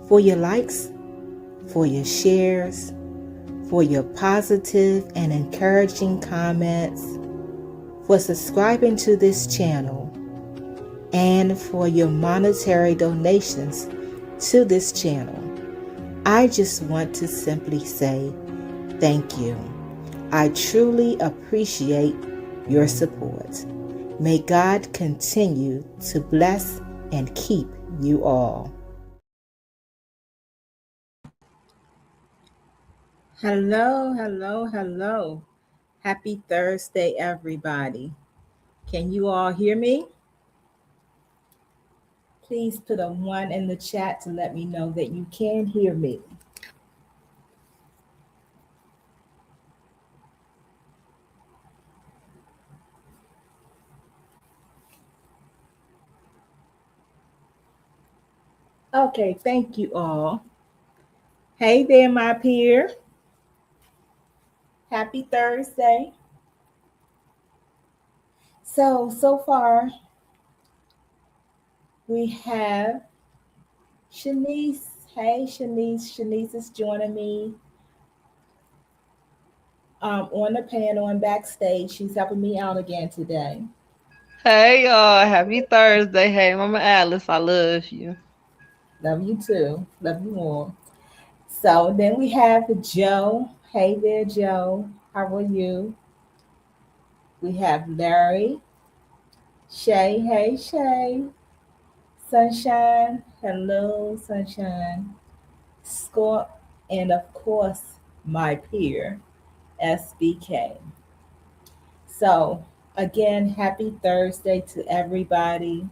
for your likes, for your shares, for your positive and encouraging comments, for subscribing to this channel, and for your monetary donations to this channel. I just want to simply say thank you. I truly appreciate your support. May God continue to bless and keep you all. Hello, hello, hello. Happy Thursday, everybody. Can you all hear me? Please put a 1 in the chat to let me know that you can hear me. Okay, thank you all. Hey there, my peer. Happy Thursday. So far, we have Shanice. Hey, Shanice. Shanice is joining me on the panel and backstage. She's helping me out again today. Hey y'all, happy Thursday. Hey Mama Alice, I love you. Love you too. Love you more. So then we have Joe. Hey there, Joe. How are you? We have Larry. Shay. Hey, Shay. Sunshine. Hello, Sunshine. Scott. And of course, my peer, SBK. So, again, happy Thursday to everybody.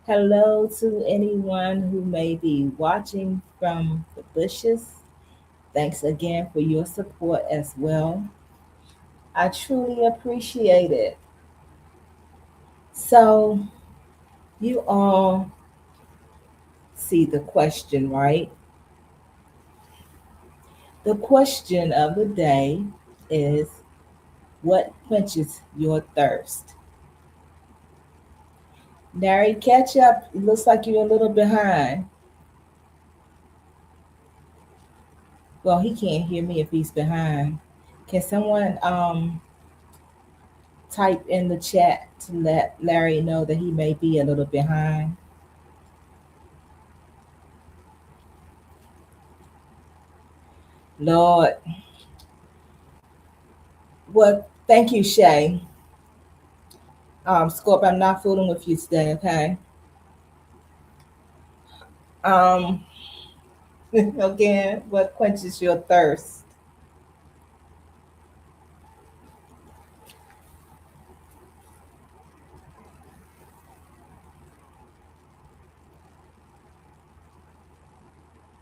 Hello to anyone who may be watching from the bushes. Thanks again for your support as well. I truly appreciate it. So, you all see the question, right? The question of the day is, what quenches your thirst? Larry, catch up. It looks like you're a little behind. Well, he can't hear me if he's behind. Can someone type in the chat to let Larry know that he may be a little behind? Lord, well, thank you, Shay. Scorp, I'm not fooling with you today, okay? Um, again, what quenches your thirst?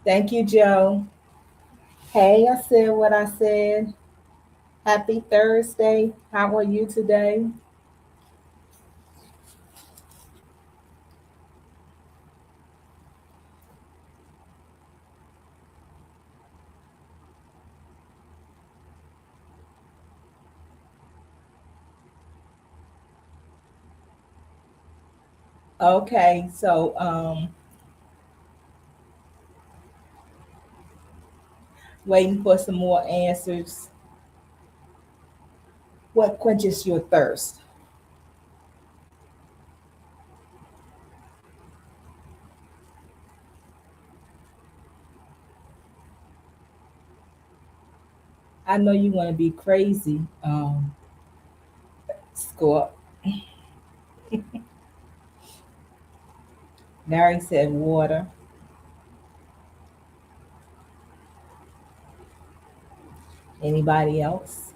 Thank you, Joe. Hey, I said what I said. Happy Thursday. How are you today? Okay, so waiting for some more answers. What quenches your thirst? I know you want to be crazy, Scott. Larry said water. Anybody else?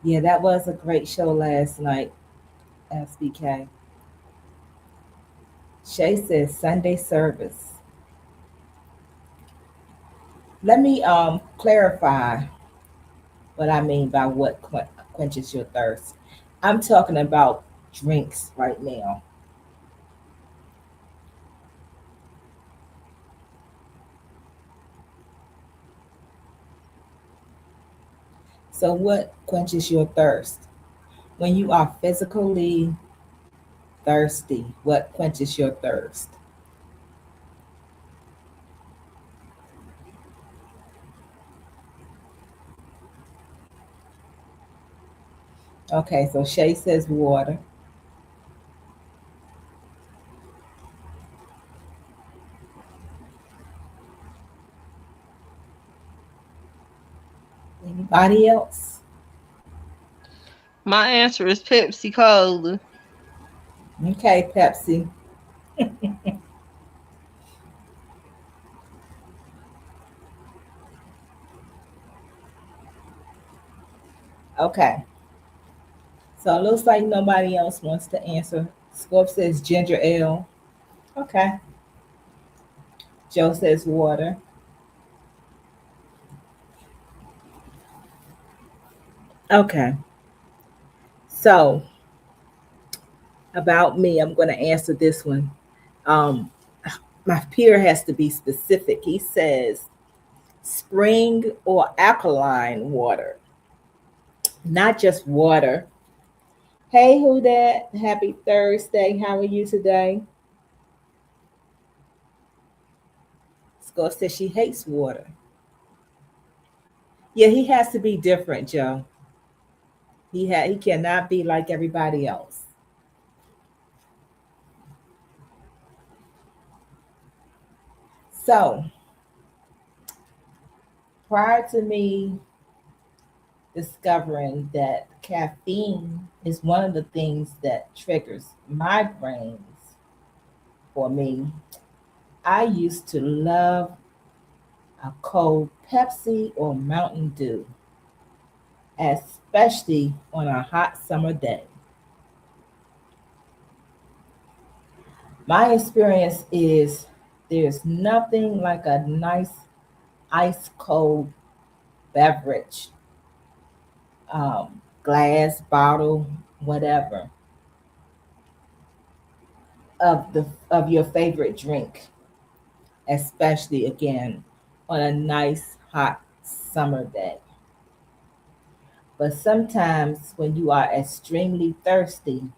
Yeah, that was a great show last night, SBK. Shay says Sunday service. Let me clarify what I mean by what quenches your thirst. I'm talking about drinks right now. So, what quenches your thirst? When you are physically thirsty, what quenches your thirst? Okay, so Shay says water. Anybody else? My answer is Pepsi Cola. Okay, Pepsi. Okay, so it looks like nobody else wants to answer. Scorp says ginger ale. Okay. Joe says water. Okay. So about me, I'm going to answer this one. Um, my peer has to be specific. He says spring or alkaline water, not just water. Hey, who that? Happy Thursday. How are you today? Score says she hates water. Yeah, he has to be different, Joe. He cannot be like everybody else. So prior to me discovering that caffeine is one of the things that triggers migraines for me, I used to love a cold Pepsi or Mountain Dew, especially on a hot summer day. My experience is there's nothing like a nice ice cold beverage, glass, bottle, whatever, of your favorite drink, especially again on a nice hot summer day. But sometimes when you are extremely thirsty,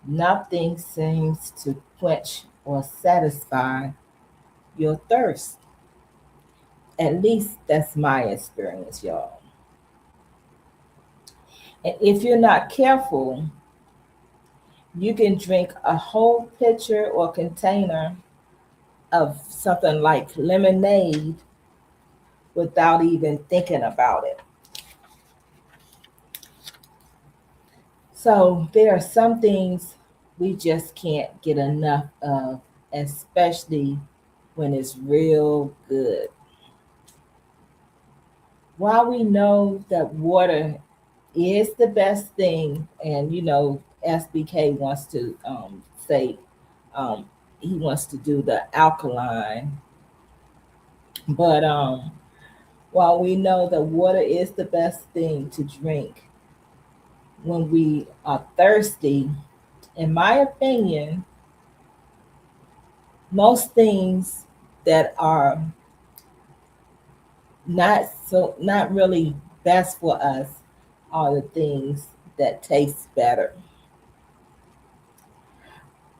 nothing seems to quench or satisfy your thirst. At least that's my experience, y'all. And if you're not careful, you can drink a whole pitcher or container of something like lemonade without even thinking about it. So there are some things we just can't get enough of, especially when it's real good. While we know that water is the best thing, and SBK wants to say um, he wants to do the alkaline, but while we know that water is the best thing to drink when we are thirsty, in my opinion, most things that are not really best for us are the things that taste better.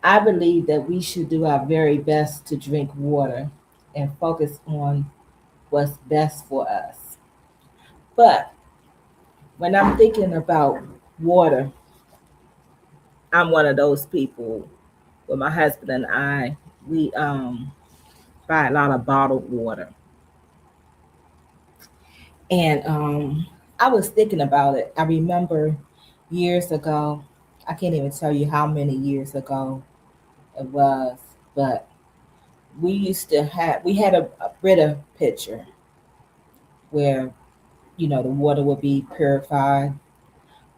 I believe that we should do our very best to drink water and focus on what's best for us. But when I'm thinking about water, I'm one of those people with my husband and I, we buy a lot of bottled water. And I was thinking about it. I remember years ago, I can't even tell you how many years ago it was, but we had a Brita pitcher where, the water would be purified.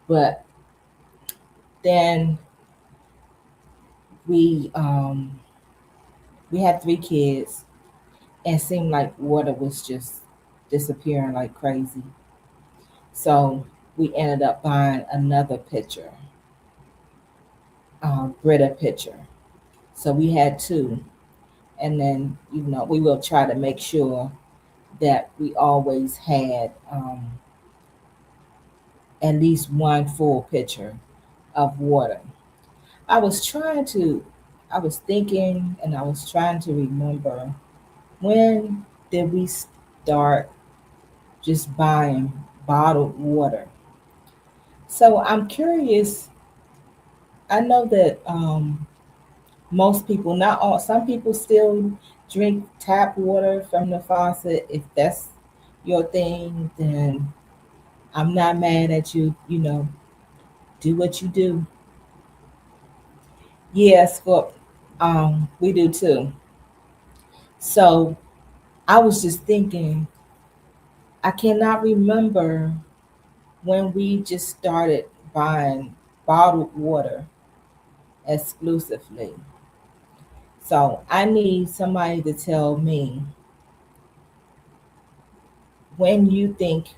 But then we um, we had 3 kids, and it seemed like water was just disappearing like crazy. So we ended up buying another pitcher, Brita pitcher. So we had two, and then we will try to make sure that we always had at least one full pitcher of water. I was trying to, I was thinking and I was trying to remember, when did we start just buying bottled water? So I'm curious. I know that most people, not all, some people still drink tap water from the faucet. If that's your thing, then I'm not mad at you. Do what you do. Yes, for we do too. So I was just thinking, I cannot remember when we just started buying bottled water exclusively. So I need somebody to tell me when you think,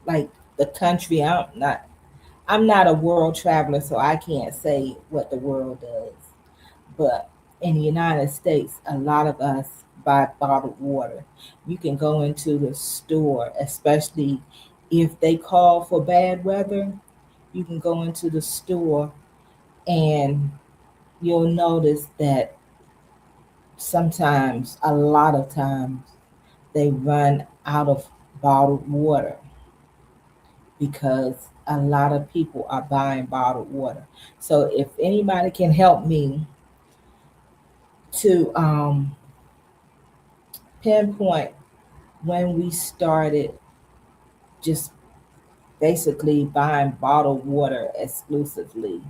like, the country. I'm not a world traveler, so I can't say what the world does. But in the United States, a lot of us buy bottled water. You can go into the store, especially if they call for bad weather. You can go into the store and you'll notice that sometimes, a lot of times, they run out of bottled water because a lot of people are buying bottled water. So if anybody can help me to pinpoint when we started just basically buying bottled water exclusively,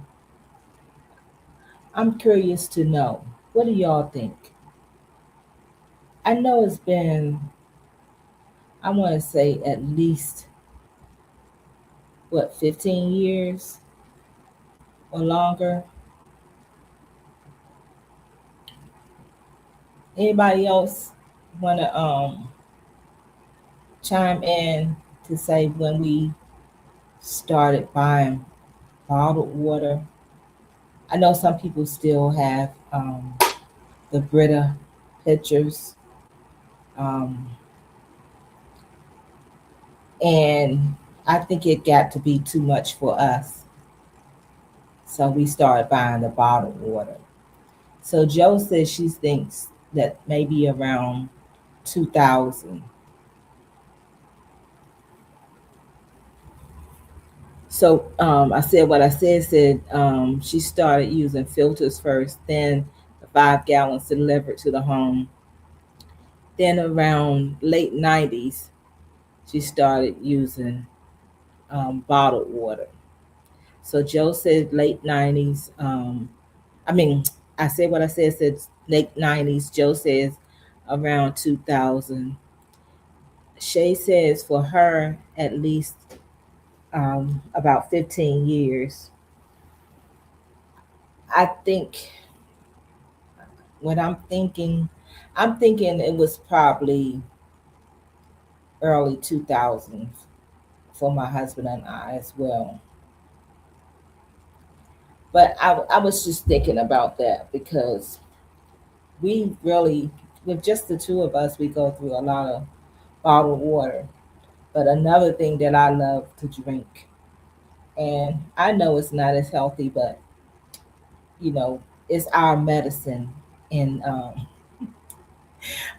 I'm curious to know. What do y'all think? I know it's been, I want to say, at least, what, 15 years or longer? Anybody else want to chime in to say when we started buying bottled water? I know some people still have the Brita pitchers, um, and I think it got to be too much for us, so we started buying the bottled water. So Joe says she thinks that maybe around 2000. So I said what I said. Said she started using filters first, then the 5 gallons delivered to the home. Then around late 90s, she started using bottled water. So Joe said late 90s. I mean, I said what I said. Said late 90s. Joe says around 2000. Shay says for her at least about 15 years. I think what I'm thinking it was probably early 2000s for my husband and I as well. But I was just thinking about that because we really, with just the two of us, we go through a lot of bottled water. But another thing that I love to drink, and I know it's not as healthy, but you know, it's our medicine in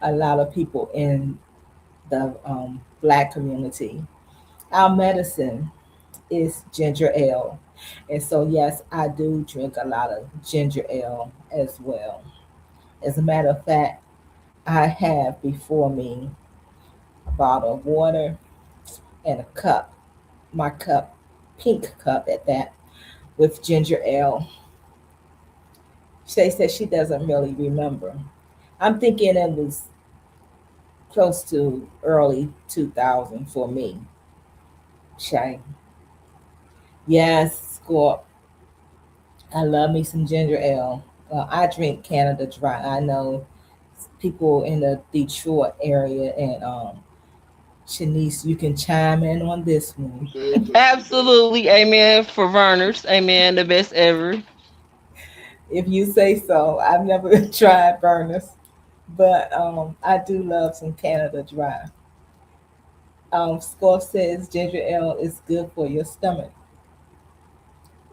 a lot of people in the black community. Our medicine is ginger ale. And so, yes, I do drink a lot of ginger ale as well. As a matter of fact, I have before me a bottle of water and a cup, my cup, pink cup at that, with ginger ale. Shay says she doesn't really remember. I'm thinking it was close to early 2000 for me. Shay. Yes, Scorp. I love me some ginger ale. I drink Canada Dry. I know people in the Detroit area, and Shanice, you can chime in on this one Absolutely, amen. For Verners, amen. The best ever. if you say so. I've never tried burners, but I do love some Canada Dry. Score says ginger ale is good for your stomach.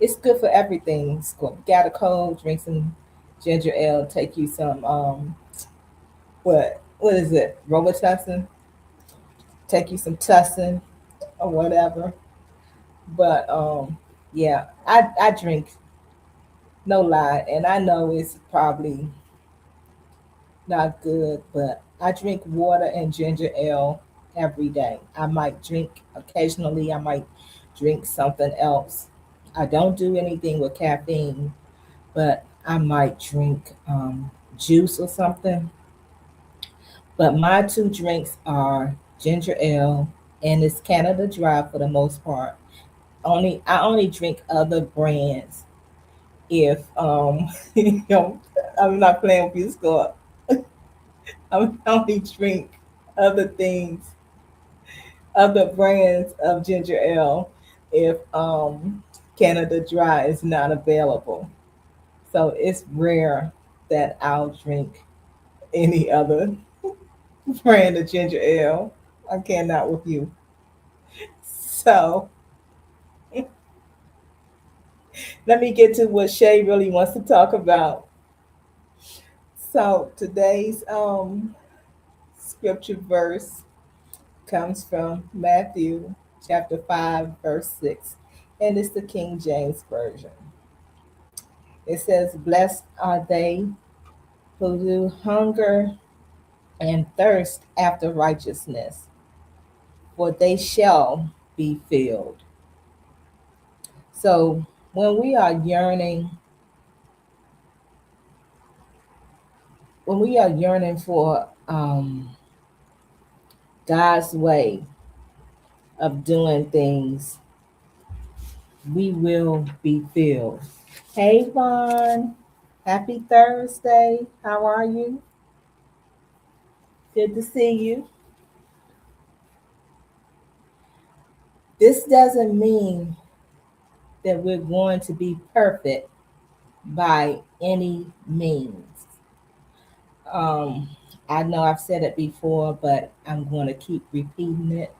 It's good for everything. Score. Got a cold, drink some ginger ale. Take you some what is it? Robitussin. Take you some tussin or whatever. But yeah, I drink no lie, and I know it's probably not good, but I drink water and ginger ale every day. I might drink occasionally. I might drink something else. I don't do anything with caffeine, but I might drink juice or something. But my two drinks are ginger ale, and it's Canada Dry for the most part. I only drink other brands if you know, I'm not playing with you, Scott. I only drink other things, other brands of ginger ale if Canada Dry is not available. So it's rare that I'll drink any other brand of ginger ale. I cannot with you. So let me get to what Shay really wants to talk about. So today's scripture verse comes from Matthew chapter 5, verse 6, and it's the King James Version. It says, "Blessed are they who do hunger and thirst after righteousness, for they shall be filled." So when we are yearning for God's way of doing things, we will be filled. Hey, Vaughn. Happy Thursday. How are you? Good to see you. This doesn't mean that we're going to be perfect by any means. Um, I know I've said it before, but I'm going to keep repeating it.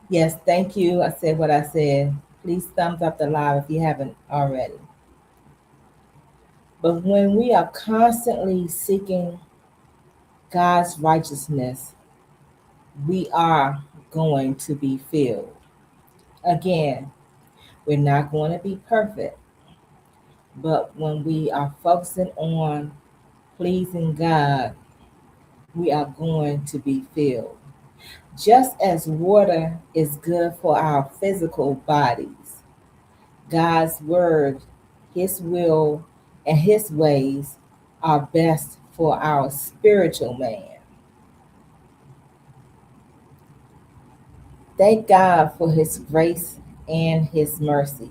Yes, thank you. I said what I said. Please thumbs up the live if you haven't already. But when we are constantly seeking God's righteousness, we are going to be filled. Again, we're not going to be perfect, but when we are focusing on pleasing God, we are going to be filled. Just as water is good for our physical bodies, God's word, His will, and His ways are best for our spiritual man. Thank God for His grace and His mercy.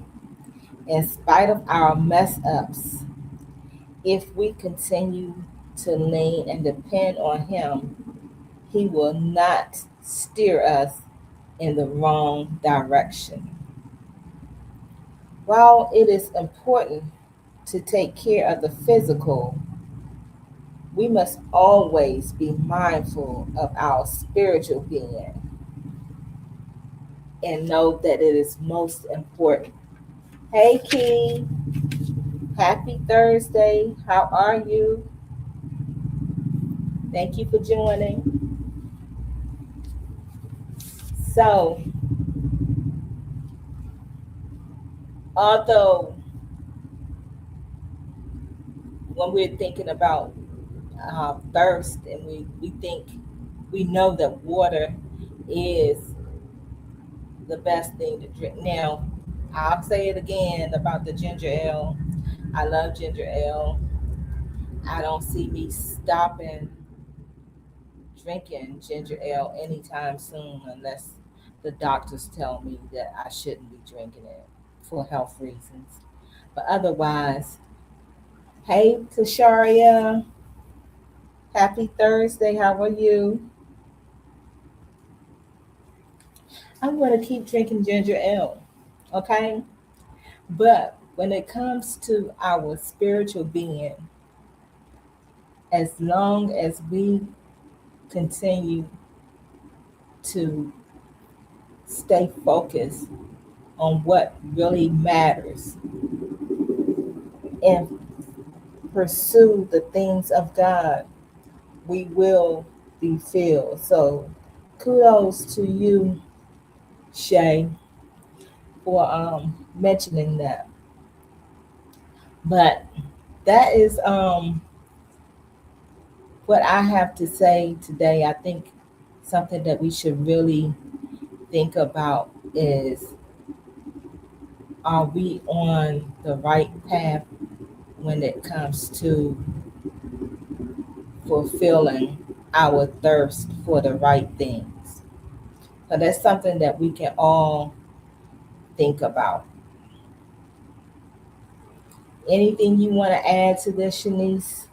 In spite of our mess ups, if we continue to lean and depend on Him, He will not steer us in the wrong direction. While it is important to take care of the physical, we must always be mindful of our spiritual being and know that it is most important. Hey, Key, happy Thursday. How are you? Thank you for joining. So, although when we're thinking about thirst and we think we know that water is the best thing to drink. Now, I'll say it again about the ginger ale. I love ginger ale. I don't see me stopping drinking ginger ale anytime soon unless the doctors tell me that I shouldn't be drinking it for health reasons. But otherwise, hey Tasharia, happy Thursday. How are you? I'm going to keep drinking ginger ale, okay? But when it comes to our spiritual being, as long as we continue to stay focused on what really matters and pursue the things of God, we will be filled. So kudos to you, Shay, for mentioning that. But that is what I have to say today. I think something that we should really think about is, are we on the right path when it comes to fulfilling our thirst for the right things? So that's something that we can all think about. Anything you want to add to this, Shanice?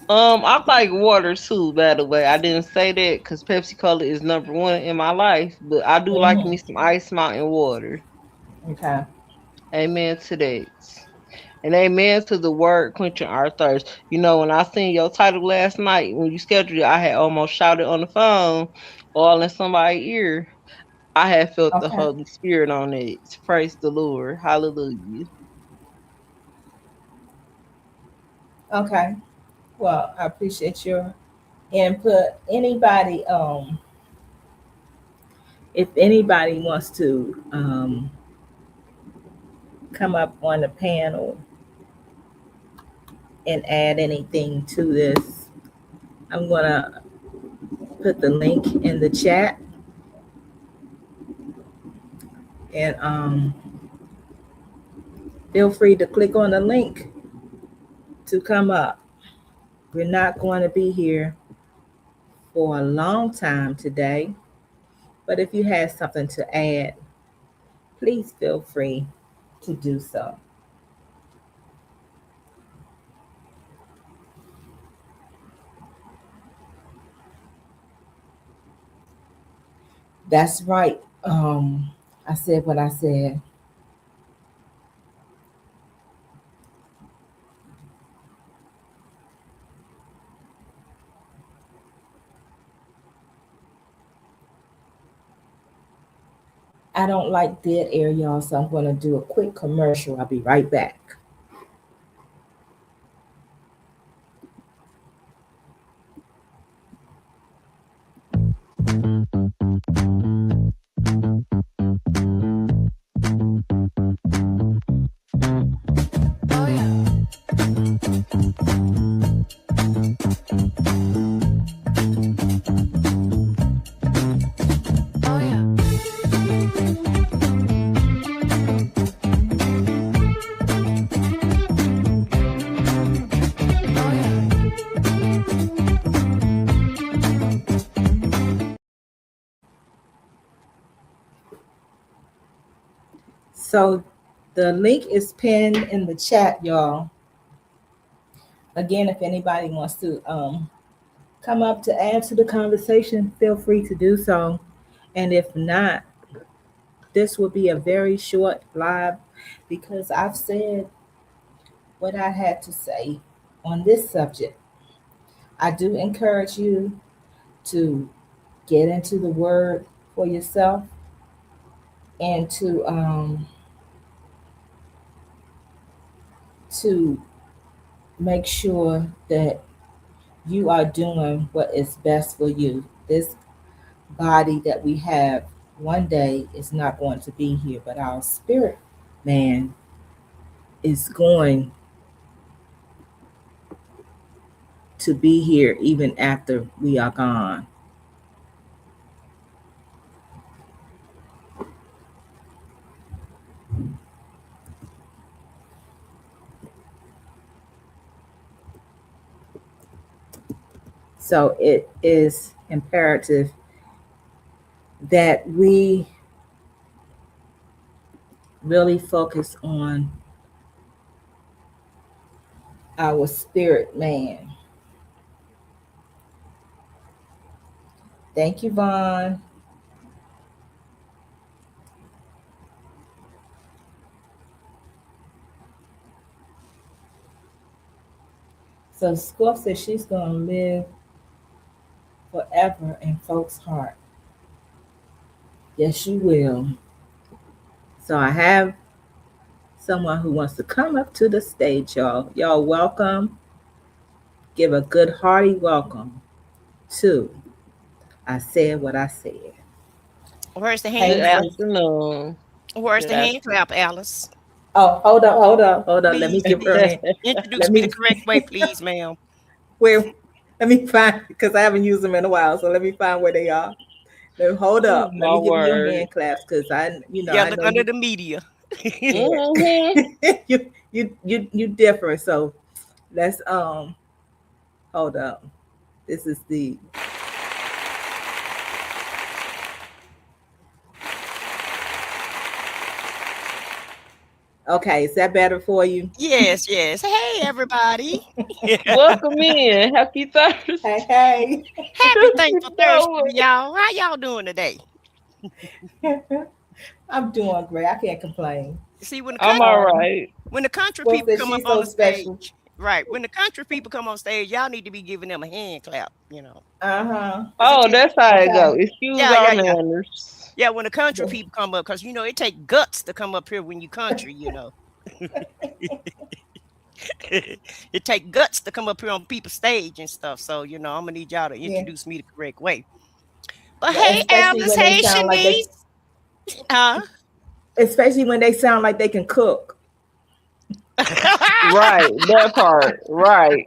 I like water too, by the way. I didn't say that because Pepsi Cola is number one in my life, but I do like Mm-hmm. me some Ice Mountain water. Okay. Amen to that. And amen to the word quenching our thirst. You know, when I seen your title last night, when you scheduled it, I had almost shouted on the phone, all in somebody's ear. I had felt the Okay. Holy Spirit on it. Praise the Lord. Hallelujah. Okay. Well, I appreciate your input. If anybody wants to come up on the panel and add anything to this, I'm gonna put the link in the chat, and feel free to click on the link to come up. We're not going to be here for a long time today, but if you have something to add, please feel free to do so. That's right. I said what I said. I don't like dead air, y'all, so I'm going to do a quick commercial. I'll be right back. So the link is pinned in the chat, y'all. Again, if anybody wants to come up to add to the conversation, feel free to do so. And if not, this will be a very short live because I've said what I had to say on this subject. I do encourage you to get into the word for yourself and to make sure that you are doing what is best for you. This body that we have one day is not going to be here, but our spirit man is going to be here even after we are gone. So it is imperative that we really focus on our spirit man. Thank you, Vaughn. So Score says she's gonna live forever in folks' heart. Yes, she will. So I have someone who wants to come up to the stage, y'all. Y'all welcome. Give a good hearty welcome to I Said What I Said. Where's the Hey, Good hand clap? sis. afternoon. Where's Good the hand afternoon. clap, Alice? Oh, hold on. Let me Please, give her a please hand. introduce Let me the me correct way, please, ma'am. where let me find because I haven't used them in a while. So let me find where they are. Hold Oh up. Let my me give you your word. hand claps because Yeah, I look know under you. the media. Mm-hmm. Yeah, you different. So let's hold up. This is the okay. Is that better for you? Yes, yes. Hey, everybody. Welcome in. Happy Hey, Thursday. hey. Happy What you Thankful Thursday, doing? y'all. How y'all doing today? I'm doing great. I can't complain. See, I'm all Um, right. when the country well, people since come up she's on so the special. stage, right? When the country people come on stage, y'all need to be giving them a hand clap, Uh huh. because it Oh, takes. that's how it Okay. go. Excuse Yeah, our yeah, yeah, manners. yeah. When the country people come up, because it take guts to come up here when you country. It take guts to come up here on people's stage and stuff. So I'm gonna need y'all to Yeah. introduce me the correct way. But Yeah. hey, Alice, hey, Shanice. Huh? Especially when they sound like they can cook. Right, that part. Right.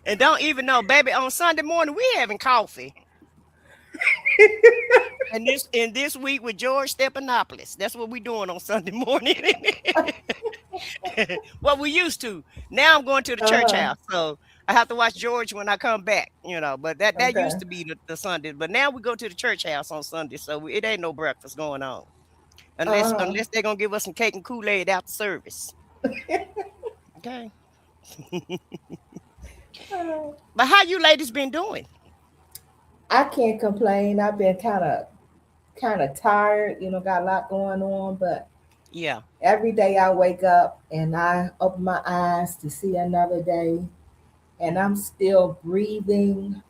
And don't even know, baby. On Sunday morning, we having coffee. And this week with George Stephanopoulos. That's what we doing on Sunday morning. What we used to. Now I'm going to the Uh church huh. house, so I have to watch George when I come back. But that used Okay. to be the Sunday. But now we go to the church house on Sunday, so it ain't no breakfast going on unless Uh unless they're gonna give us some cake and Kool-Aid after service. Okay. huh. But how you ladies been doing? I can't complain. I've been kind of tired. Got a lot going on, but Yeah. every day I wake up and I open my eyes to see another day, and I'm still breathing,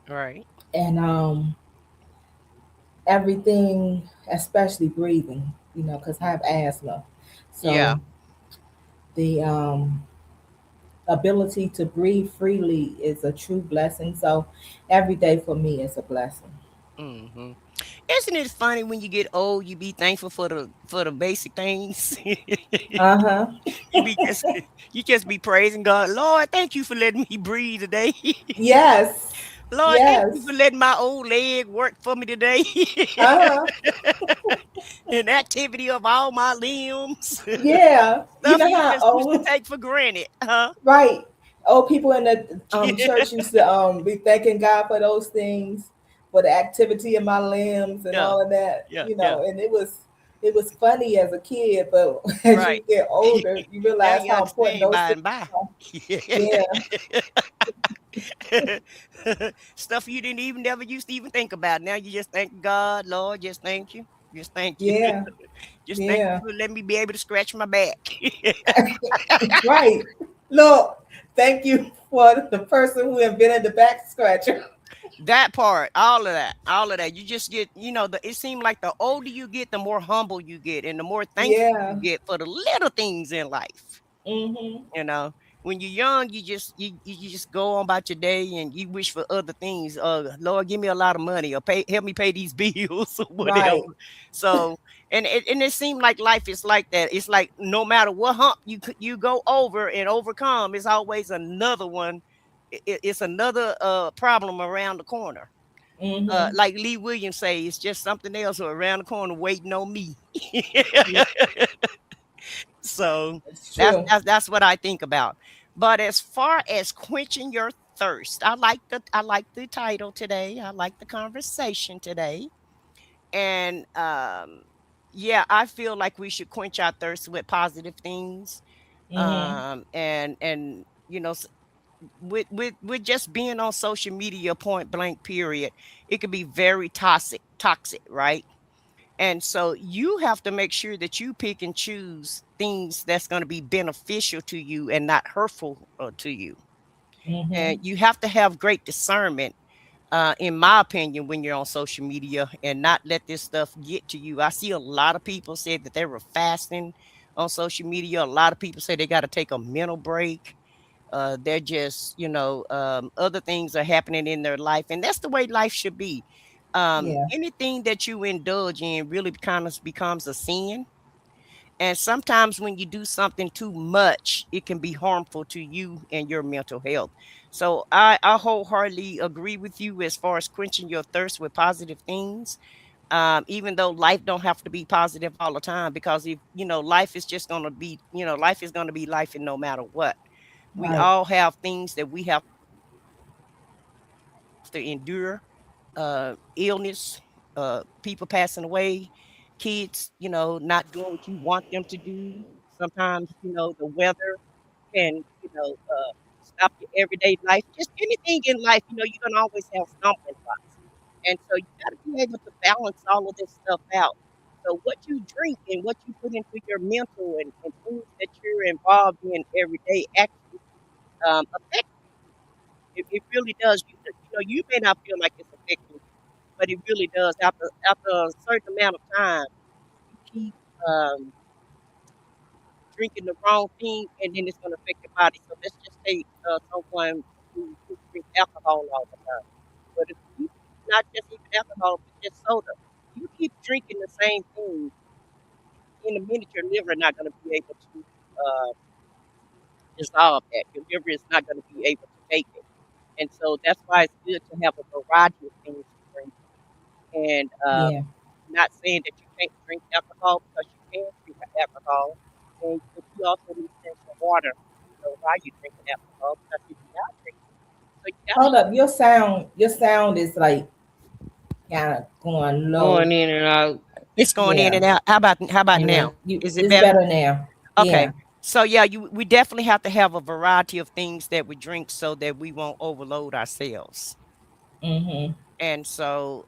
All right. and everything, especially breathing. Because I have asthma, Yeah. so the ability to breathe freely is a true blessing. So every day for me is a blessing. hmm Isn't it funny when you get old, you be thankful for the basic things? Uh huh. you be just you just be praising God. Lord, thank you for letting me breathe today. Yes. Lord, thank Yes. you for letting my old leg work for me today. Uh huh. An activity of all my limbs. Yeah. You Stuff know you how just used to old, take for granted, huh? right? Old people in the church used to be thanking God for those things, for the activity in my limbs and Yeah, all of that. yeah, yeah. And it was funny as a kid, but as you Right. get older, you Now realize you how important understand those by things and by. are. Yeah. Stuff you didn't even never used to even think about. Now you just thank God, Lord, just thank you. Just thank you. Yeah. Just thank you Yeah. for letting me be able to scratch my back. Right. Look, thank you for the person who invented the back scratcher. That part, all of that, all of that. You just get, it seemed like the older you get, the more humble you get and the more thankful you Yeah. get for the little things in life. Mhm. You know, when you're young, you just go on about your day and you wish for other things. Lord, give me a lot of money or help me pay these bills or whatever. Right. So, and it seemed like life is like that. It's like no matter what hump you go over and overcome, it's always another one. It's another problem around the corner. Mhm. Like Lee Williams say, it's just something else around the corner waiting on me. Yeah, So it's that's true. that's that's what I think about. But as far as quenching your thirst, I like the title today. I like the conversation today. And yeah, I feel like we should quench our thirst with positive things. Mhm. And with just being on social media point blank period, it could be very toxic, right? And so you have to make sure that you pick and choose things that's going to be beneficial to you and not hurtful to you. Mm-hmm. And you have to have great discernment, in my opinion, when you're on social media and not let this stuff get to you. I see a lot of people say that they were fasting on social media. A lot of people say they got to take a mental break. They're just, other things are happening in their life, and that's the way life should be. Yeah. Anything that you indulge in really kind of becomes a sin. And sometimes when you do something too much, it can be harmful to you and your mental health. So I wholeheartedly agree with you as far as quenching your thirst with positive things. Even though life don't have to be positive all the time, because if life is just gonna be, life is gonna be life, and no matter what, we Right. all have things that we have to endure. Illness, people passing away, kids, not doing what you want them to do. Sometimes, the weather can, stop your everyday life. Just anything in life, you're gonna always have stumbling blocks. And so you gotta be able to balance all of this stuff out. So what you drink and what you put into your mental and things that you're involved in every day actually affect you. It really does. You may not feel like it's affecting you, but it really does. After a certain amount of time, you keep drinking the wrong thing, and then it's going to affect your body. So let's just say someone who drinks alcohol all the time. But if you, not just even alcohol, but just soda, you keep drinking the same thing, in a minute your liver not going to be able to uh, dissolve that. Your liver is not going to be able to take it. And so that's why it's good to have a variety of things to drink. And Yeah. not saying that you can't drink alcohol, because you can drink alcohol, but you also need to drink some water, while you're drinking alcohol, because you're dehydrated. So you got to Hold have. up. Your sound is like kind of going low. Going in and out. It's going in Yeah. and out. How about Yeah. now? Is it It's better? better now. Okay. Yeah. So yeah, we definitely have to have a variety of things that we drink so that we won't overload ourselves. Mm-hmm. And so,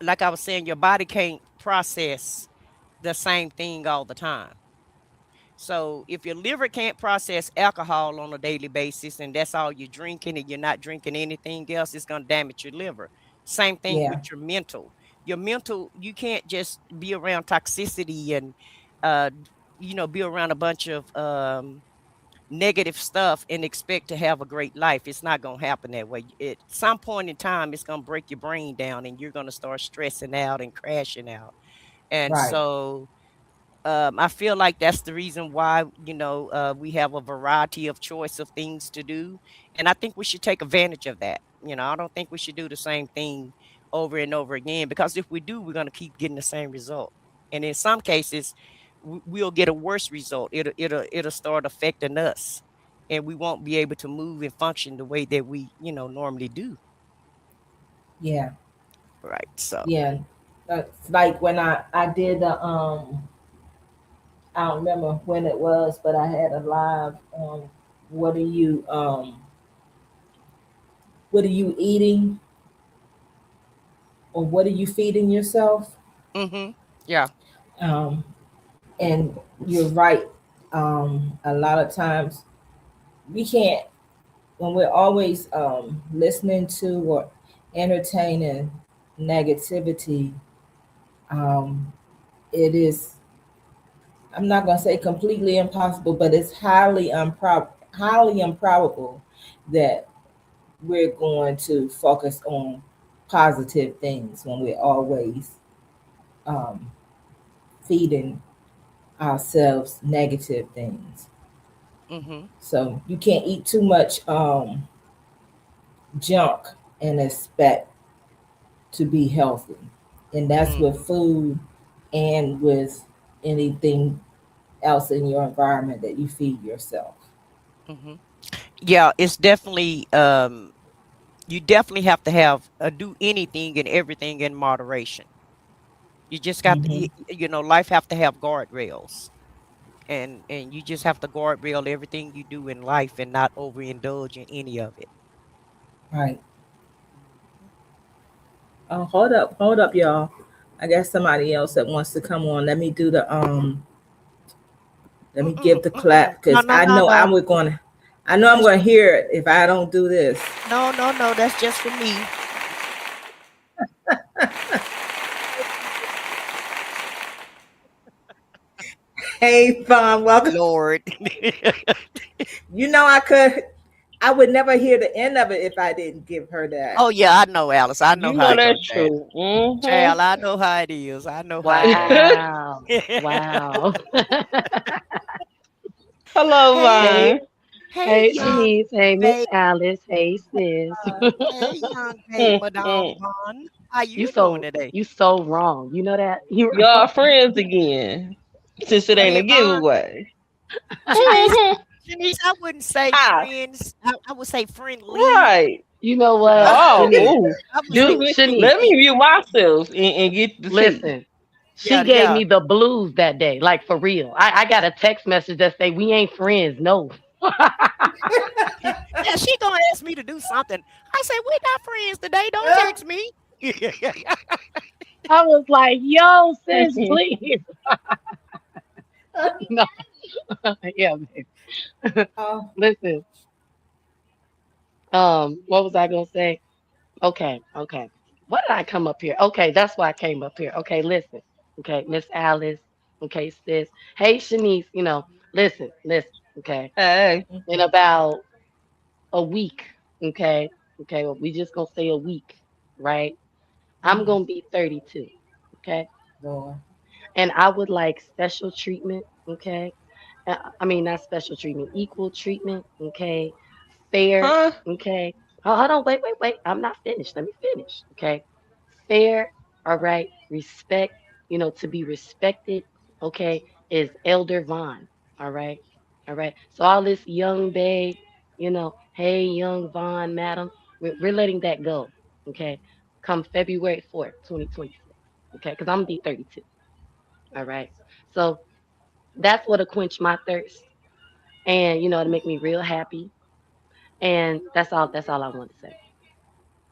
like I was saying, your body can't process the same thing all the time. So if your liver can't process alcohol on a daily basis and that's all you're drinking and you're not drinking anything else, it's going to damage your liver. Same thing with Yeah. your mental. Your mental, you can't just be around toxicity and uh be around a bunch of negative stuff and expect to have a great life. It's not going to happen that way. At some point in time, it's going to break your brain down and you're going to start stressing out and crashing out. And Right. so I feel like that's the reason why, we have a variety of choice of things to do. And I think we should take advantage of that. I don't think we should do the same thing over and over again, because if we do, we're going to keep getting the same result. And in some cases, we'll get a worse result. It'll start affecting us, and we won't be able to move and function the way that we, normally do. Yeah. Right. So, Yeah. It's like when I did the I don't remember when it was, but I had a live on what are you what are you eating or what are you feeding yourself? mm-hmm. Yeah. Um, and you're right. A lot of times we can't when we're always listening to or entertaining negativity. Um, it is I'm not going to say completely impossible, but it's highly improbable that we're going to focus on positive things when we're always um, feeding ourselves negative things. Mm-hmm. So you can't eat too much junk and expect to be healthy. And that's with Mm-hmm. food and with anything else in your environment that you feed yourself. Mm-hmm. Yeah, it's definitely you definitely have to have do anything and everything in moderation. You just got to, Hmm. life have to have guardrails, and you just have to guardrail everything you do in life and not overindulge in any of it. Right. Mhm. Oh, hold up, y'all. I guess somebody else that wants to come on. Let me do the let me Mm-mm, give the mm-mm. clap No, because no, no, no. I know I'm That's gonna hear it if I don't do this. no, no, no. That's just for me. Hey Vaughn, welcome. Lord. You know I would never hear the end of it if I didn't give her that. Oh yeah, I know, Alice. I know You how know it goes that's down. true. Child, I know how it is. I know how it goes. Wow. Wow. Hello, Hey, Hey, Vine. hey, hey, young Shanice. Hey, Miss babe. Alice. Hey, sis. Hey, young babe, Madame Vaughn. How you you doing so today? you so wrong. You know that? You Y'all friends again. Since it Me ain't a and Vaughn. giveaway. Shanice, Shanice, I wouldn't say Ah, friends. I would say friendly. right. you know what, Uh, Oh, Shanice? ooh. I would say Excuse me. Shanice, Let me friendly. view myself and get the tea. listen. She Yeah, gave yeah. me the blues that day, like for real. I got a text message that say we ain't friends. No. Yeah, she gonna ask me to do something. I say, we're not friends today. Don't text me. I was like, yo, sis, please. No. Yeah, babe. Oh, Listen. What was I gonna say? Okay, okay. What did I come up here? Okay, that's why I came up here. Okay, listen. Okay, Miss Alice. Okay, sis. Hey, Shanice. Listen. Okay, Hey. in about a week. Okay, okay. Well, we just gonna say a week, right? I'm mm, gonna be 32. Okay, Lord. and I would like special treatment. Okay, I mean not special treatment, equal treatment. Okay, fair. Huh? Okay. Oh, hold on. Wait. I'm not finished. Let me finish. Okay. Fair. All right. Respect. To be respected. Okay. Is Elder Vaughn. All right. All right. So all this young babe. Hey, young Vaughn, madam. We're letting that go. Okay. Come February 4th, 2026. Okay. Because I'm going to be 32. All right. So that's what'll quench my thirst. And, to make me real happy. And that's all I want to say.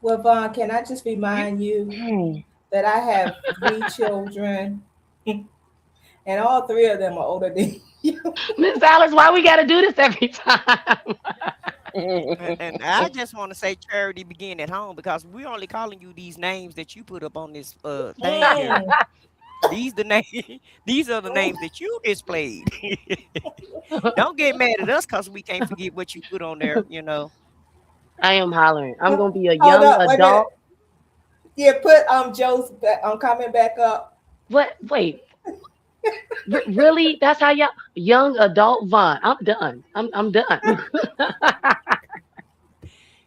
Well, Vaughn, can I just You remind you Hmm. that I have three children, and all three of them are older than you. Miss Alice, why we gotta do this every time? and I just want to say charity begin at home because we're only calling you these names that you put up on this thing here. Mm, These the name. These are the mm. names that you displayed. Don't get mad at us because we can't forget what you put on there. I am hollering. I'm gonna be a Hold young up, wait a adult. minute. Yeah, put Joe's comment back up. What? Wait, really? That's how y'all young adult Vaughn. I'm done. I'm done.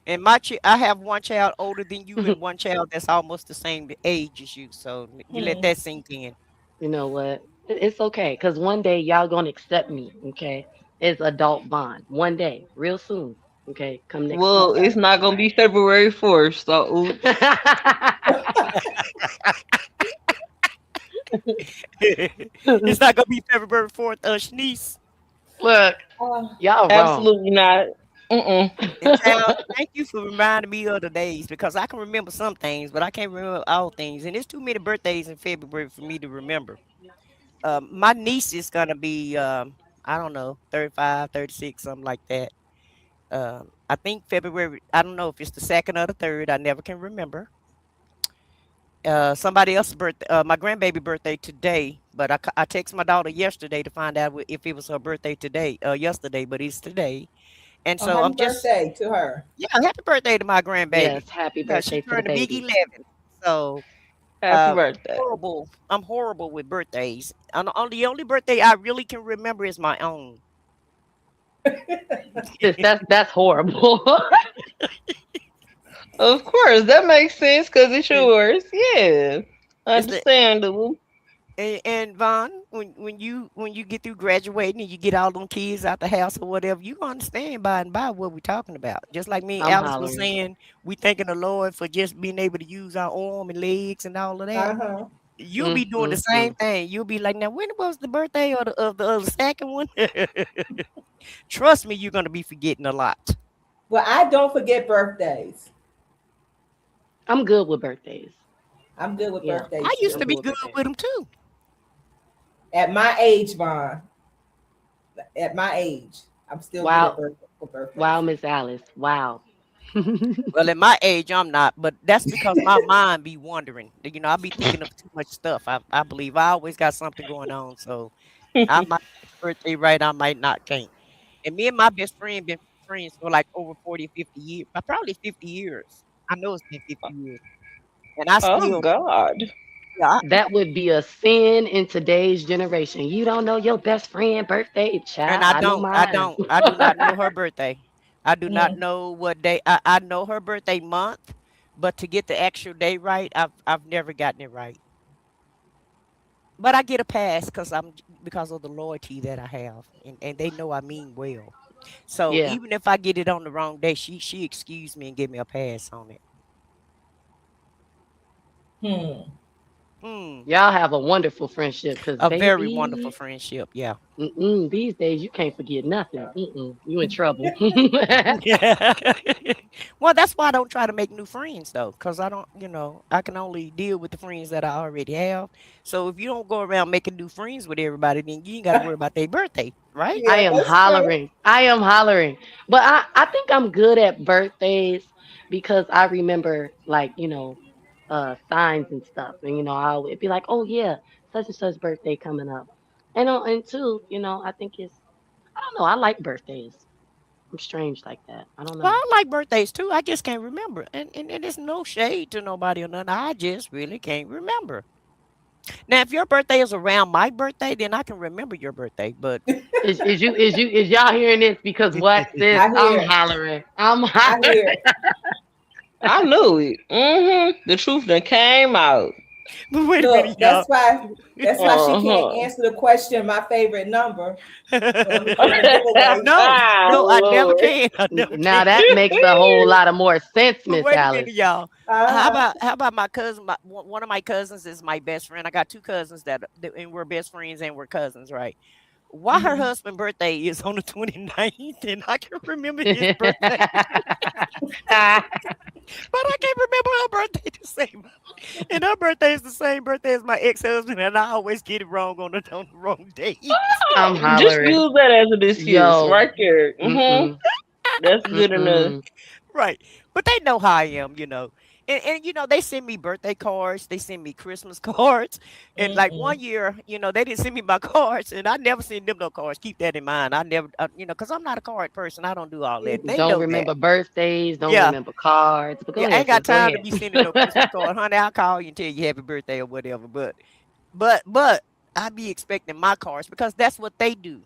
And I have one child older than you and one child that's almost the same age as you. So you let Hmm. that sink in. You know what? It's okay, cause one day y'all gonna accept me. Okay, it's adult Vaughn. One day, real soon. Okay, come next Well, month. it's Okay. not gonna be February 4th, so oops. It's not gonna be February 4th, Shanice. Look, Uh, y'all wrong. Absolutely not. Mm-mm. And child, thank you for reminding me of the days because I can remember some things, but I can't remember all things. And there's too many birthdays in February for me to remember. My niece is gonna be I don't know, 35, 36, something like that. I think February, I don't know if it's the second or the third, I never can remember. Somebody else's birthday, my grandbaby birthday today, but I texted my daughter yesterday to find out if it was her birthday today, yesterday, but it's today. And oh, so happy I'm just, birthday to her. yeah, happy birthday to my grandbaby. Yes, happy Yeah, she birthday to the turned a big baby. 11. So, Happy birthday. horrible. I'm horrible with birthdays. And the only birthday I really can remember is my own. Sis, that's horrible. Of course, that makes sense because it's yours. Yeah. It's the Understandable. and Vaughn, when you get through graduating and you get all them kids out the house or whatever, you understand by and by what we're talking about. Just like me and I'm Alice was hollering. saying, we thanking the Lord for just being able to use our arm and legs and all of that. Uh huh. You'll be doing the same Mm. thing. You'll be like, now when was the birthday of the second one? Trust me, you're gonna be forgetting a lot. Well, I don't forget birthdays. I'm good with birthdays. I'm good with Yeah, I birthdays used I'm to too. be good with good birthdays. with them too. At my age, Vaughn, at my age, I'm still good at Wow, birthdays. wow, Miss Alice. Wow. Well, at my age, I'm not, but that's because my mind be wandering. I be thinking of too much stuff. I believe I always got something going on, so I might get the birthday right, I might not can't. And me and my best friend been friends for like over 40, 50 years, probably 50 years. I know it's been 50 years, and I Oh still, God. yeah, That would be a sin in today's generation. You don't know your best friend birthday, and child. I know mine. I do not know her birthday. I do not Mm. know what day. I know her birthday month, but to get the actual day right, I've never gotten it right. But I get a pass because of the loyalty that I have, and they know I mean well. So Yeah. even if I get it on the wrong day, she excuse me and give me a pass on it. Hmm. Hmm. Y'all have a wonderful friendship because, A very wonderful baby, friendship. Yeah. these days you can't forget nothing. You in trouble. Yeah. Well, that's why I don't try to make new friends though, because I don't, I can only deal with the friends that I already have. So if you don't go around making new friends with everybody, then you ain't got to worry about their birthday, right? I Yeah, am that's true. hollering. I am hollering. But I think I'm good at birthdays because I remember, like, signs and stuff. And, I would be like, oh, yeah, such and such birthday coming up. And two, I think I don't know. I like birthdays. I'm strange like that. I don't Well, know. I like birthdays too. I just can't remember. And it's no shade to nobody or nothing. I just really can't remember. Now, if your birthday is around my birthday, then I can remember your birthday. But Is y'all hearing this? Because what, sis? I I'm hear. hollering. I'm I hollering. hear. I knew it. The truth that came out. but wait a minute, Look, y'all. that's why she can't Uh-huh. answer the question, my favorite number. So let me put in a giveaway. No, no, I never Lord. can. I never can. Now that makes a whole lot of more sense, But Miss wait a Alice. minute, y'all. Uh-huh. How about my cousin? One of my cousins is my best friend. I got two cousins and we're best friends and we're cousins, right? Why her Hmm. husband's birthday is on the 29th, and I can remember his birthday, but I can't remember her birthday the same. And her birthday is the same birthday as my ex-husband, and I always get it wrong on the wrong date. I'm Just hollering. use that as an excuse Yo. right there. Mm-mm. That's good enough. Mm-mm. Right. But they know how I am. And they send me birthday cards, they send me Christmas cards. And like Mm-mm. one year, they didn't send me my cards and I never send them no cards. Keep that in mind. I never because I'm not a card person. I don't do all that. They Don't know that. remember birthdays, don't Yeah. remember cards. But go Yeah, I ahead, ain't sis. got Go time to ahead. be sending no Christmas card. Honey, I'll call you and tell you happy birthday or whatever. But I be expecting my cards because that's what they do.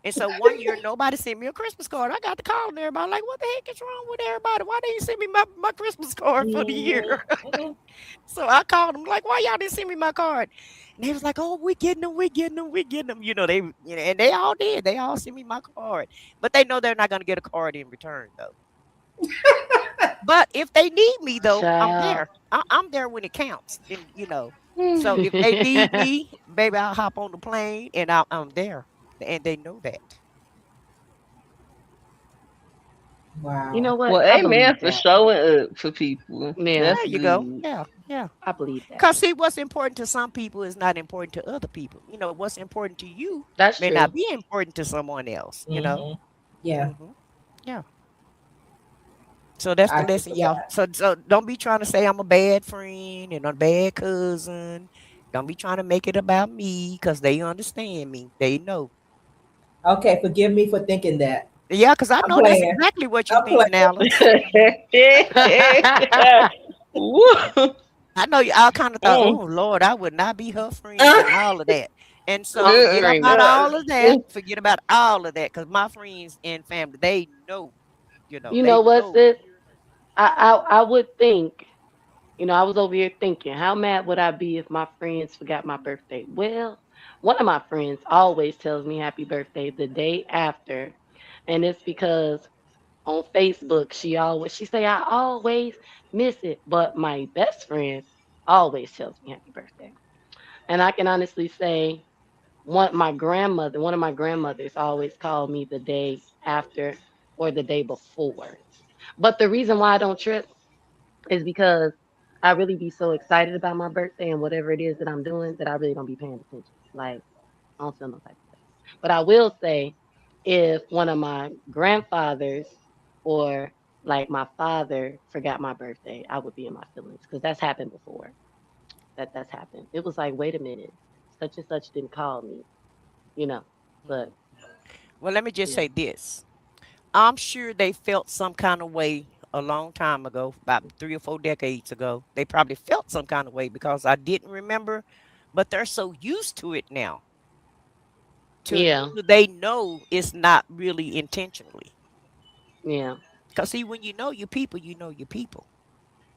And so one year, nobody sent me a Christmas card. I got to calling everybody like, "What the heck is wrong with everybody? Why didn't you send me my Christmas card for the year?" Mhm. So I called them like, "Why y'all didn't send me my card?" And they was like, "Oh, we getting them, we getting them, we getting them." And they all did. They all sent me my card, but they know they're not gonna get a card in return though. But if they need me though, I'm Child. there. I'm there when it counts, and. So if they need me, baby, I'll hop on the plane and I'm there, and they know that. You Wow. know what? Well, I amen believe for that. showing up for people. Yeah, That's There you go. good. Yeah, yeah. I believe that. Cause see, what's important to some people is not important to other people. What's important to you That's may true. not be important to someone else. Hmm. Yeah, Hmm. Yeah. So that's I the agree lesson, with y'all. that. So don't be trying to say I'm a bad friend and a bad cousin. Don't be trying to make it about me, cause they understand me. They know. Okay, forgive me for thinking that. Yeah, cause I I'm know that's playing. exactly what you I'm playing. thinking, Alice. Woo. I know y'all kind of thought, Mm. oh Lord, I would not be her friend and all of that. And so I'm forget Uh, about screaming. all of that. uh, Forget about all of that. Cause my friends and family, they know, You they know what, know. sis? I would think, I was over here thinking, how mad would I be if my friends forgot my birthday? Well, one of my friends always tells me happy birthday the day after. And it's because on Facebook, she say I always miss it. But my best friend always tells me happy birthday. And I can honestly say one of my grandmothers always called me the day after or the day before. But the reason why I don't trip is because I really be so excited about my birthday and whatever it is that I'm doing that I really don't be paying attention. Like I don't feel no type of way. But I will say, if one of my grandfathers or like my father forgot my birthday, I would be in my feelings because that's happened before. That's happened. It was like, wait a minute, such and such didn't call me, you know. But Well, let me just yeah, say this. I'm sure they felt some kind of way a long time ago, about 3 or 4 decades ago. They probably felt some kind of way because I didn't remember, but they're so used to it now to yeah, they know it's not really intentionally. yeah. Because see, when you know your people, you know your people.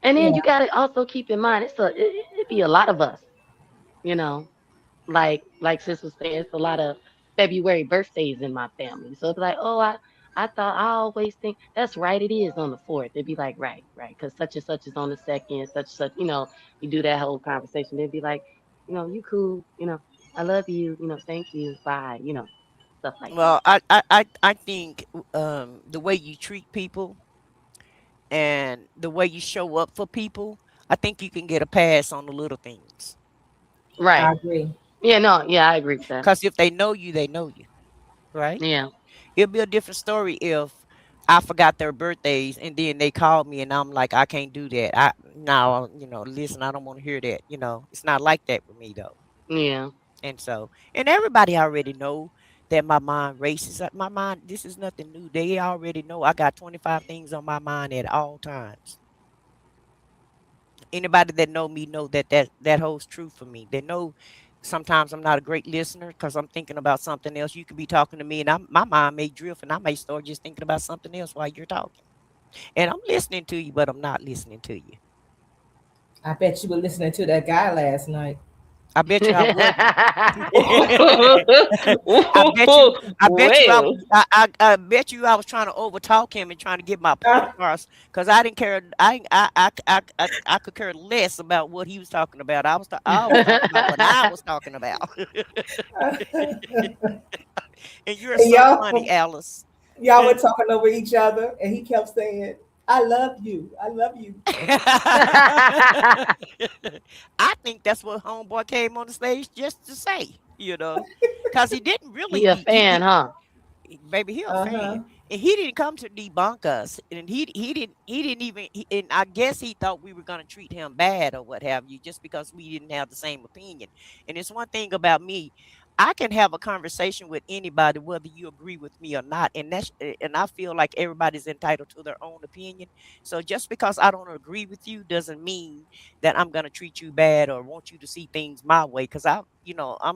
And then you Yeah, got to also keep in mind, it be a lot of us, you know. Like sis was saying, it's a lot of February birthdays in my family. So it's like, oh, I thought I always think that's right. It is on the fourth. It'd be like, right, because such and such is on the second, such and such. You do that whole conversation. They'd be like, you cool. I love you. Thank you. Bye. Stuff like that. Well, I think the way you treat people and the way you show up for people, I think you can get a pass on the little things. Right. I agree. Yeah. No. Yeah. I agree with that. Because if they know you, right? Yeah. It'll be a different story if I forgot their birthdays and then they called me and I'm like, I can't do that. I no, listen, I don't want to hear that. It's not like that with me though. Yeah. And so, and everybody already know that my mind races. My mind, this is nothing new. They already know I got 25 things on my mind at all times. Anybody that know me know that holds true for me. They know sometimes I'm not a great listener because I'm thinking about something else. You could be talking to me and my mind may drift and I may start just thinking about something else while you're talking. And I'm listening to you, but I'm not listening to you. I bet you were listening to that guy last night. I bet you I wasn't. I bet you. I bet you I Well. was. I bet you I was trying to overtalk him and trying to get my point Ah, across because I didn't care. I could care less about what he was talking about. I was talking about what I was talking about. And you're and so funny, y'all, Alice. y'all were talking over each other, and he kept saying, "I love you. I love you." I think that's what homeboy came on the stage just to say, because he didn't really He a fan, huh? baby, he a Uh fan, huh. and he didn't come to debunk us, and he didn't even, and I guess he thought we were gonna treat him bad or what have you, just because we didn't have the same opinion. And it's one thing about me. I can have a conversation with anybody, whether you agree with me or not, and I feel like everybody's entitled to their own opinion. So just because I don't agree with you doesn't mean that I'm gonna treat you bad or want you to see things my way. Because I'm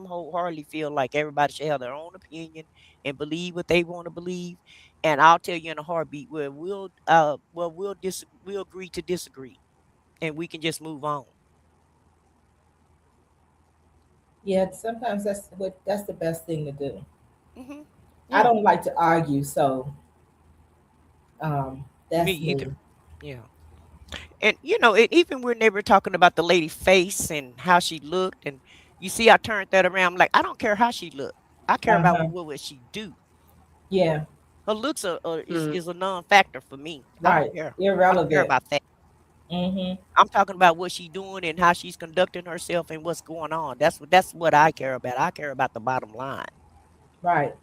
wholeheartedly feel like everybody should have their own opinion and believe what they want to believe. And I'll tell you in a heartbeat where we'll agree to disagree and we can just move on. Yeah, sometimes that's the best thing to do. Hmm. I Yeah, don't like to argue, so me that's me. either. Yeah. And even when they were talking about the lady face and how she looked, and you see, I turned that around. I'm like, I don't care how she looked. I care Uh about huh. what would she do. Yeah. Her looks is Mm. is a non-factor for me. I don't Right. care. I don't care Irrelevant. about that. Mm-hmm. I'm talking about what she's doing and how she's conducting herself and what's going on. That's what I care about. I care about the bottom line. Right.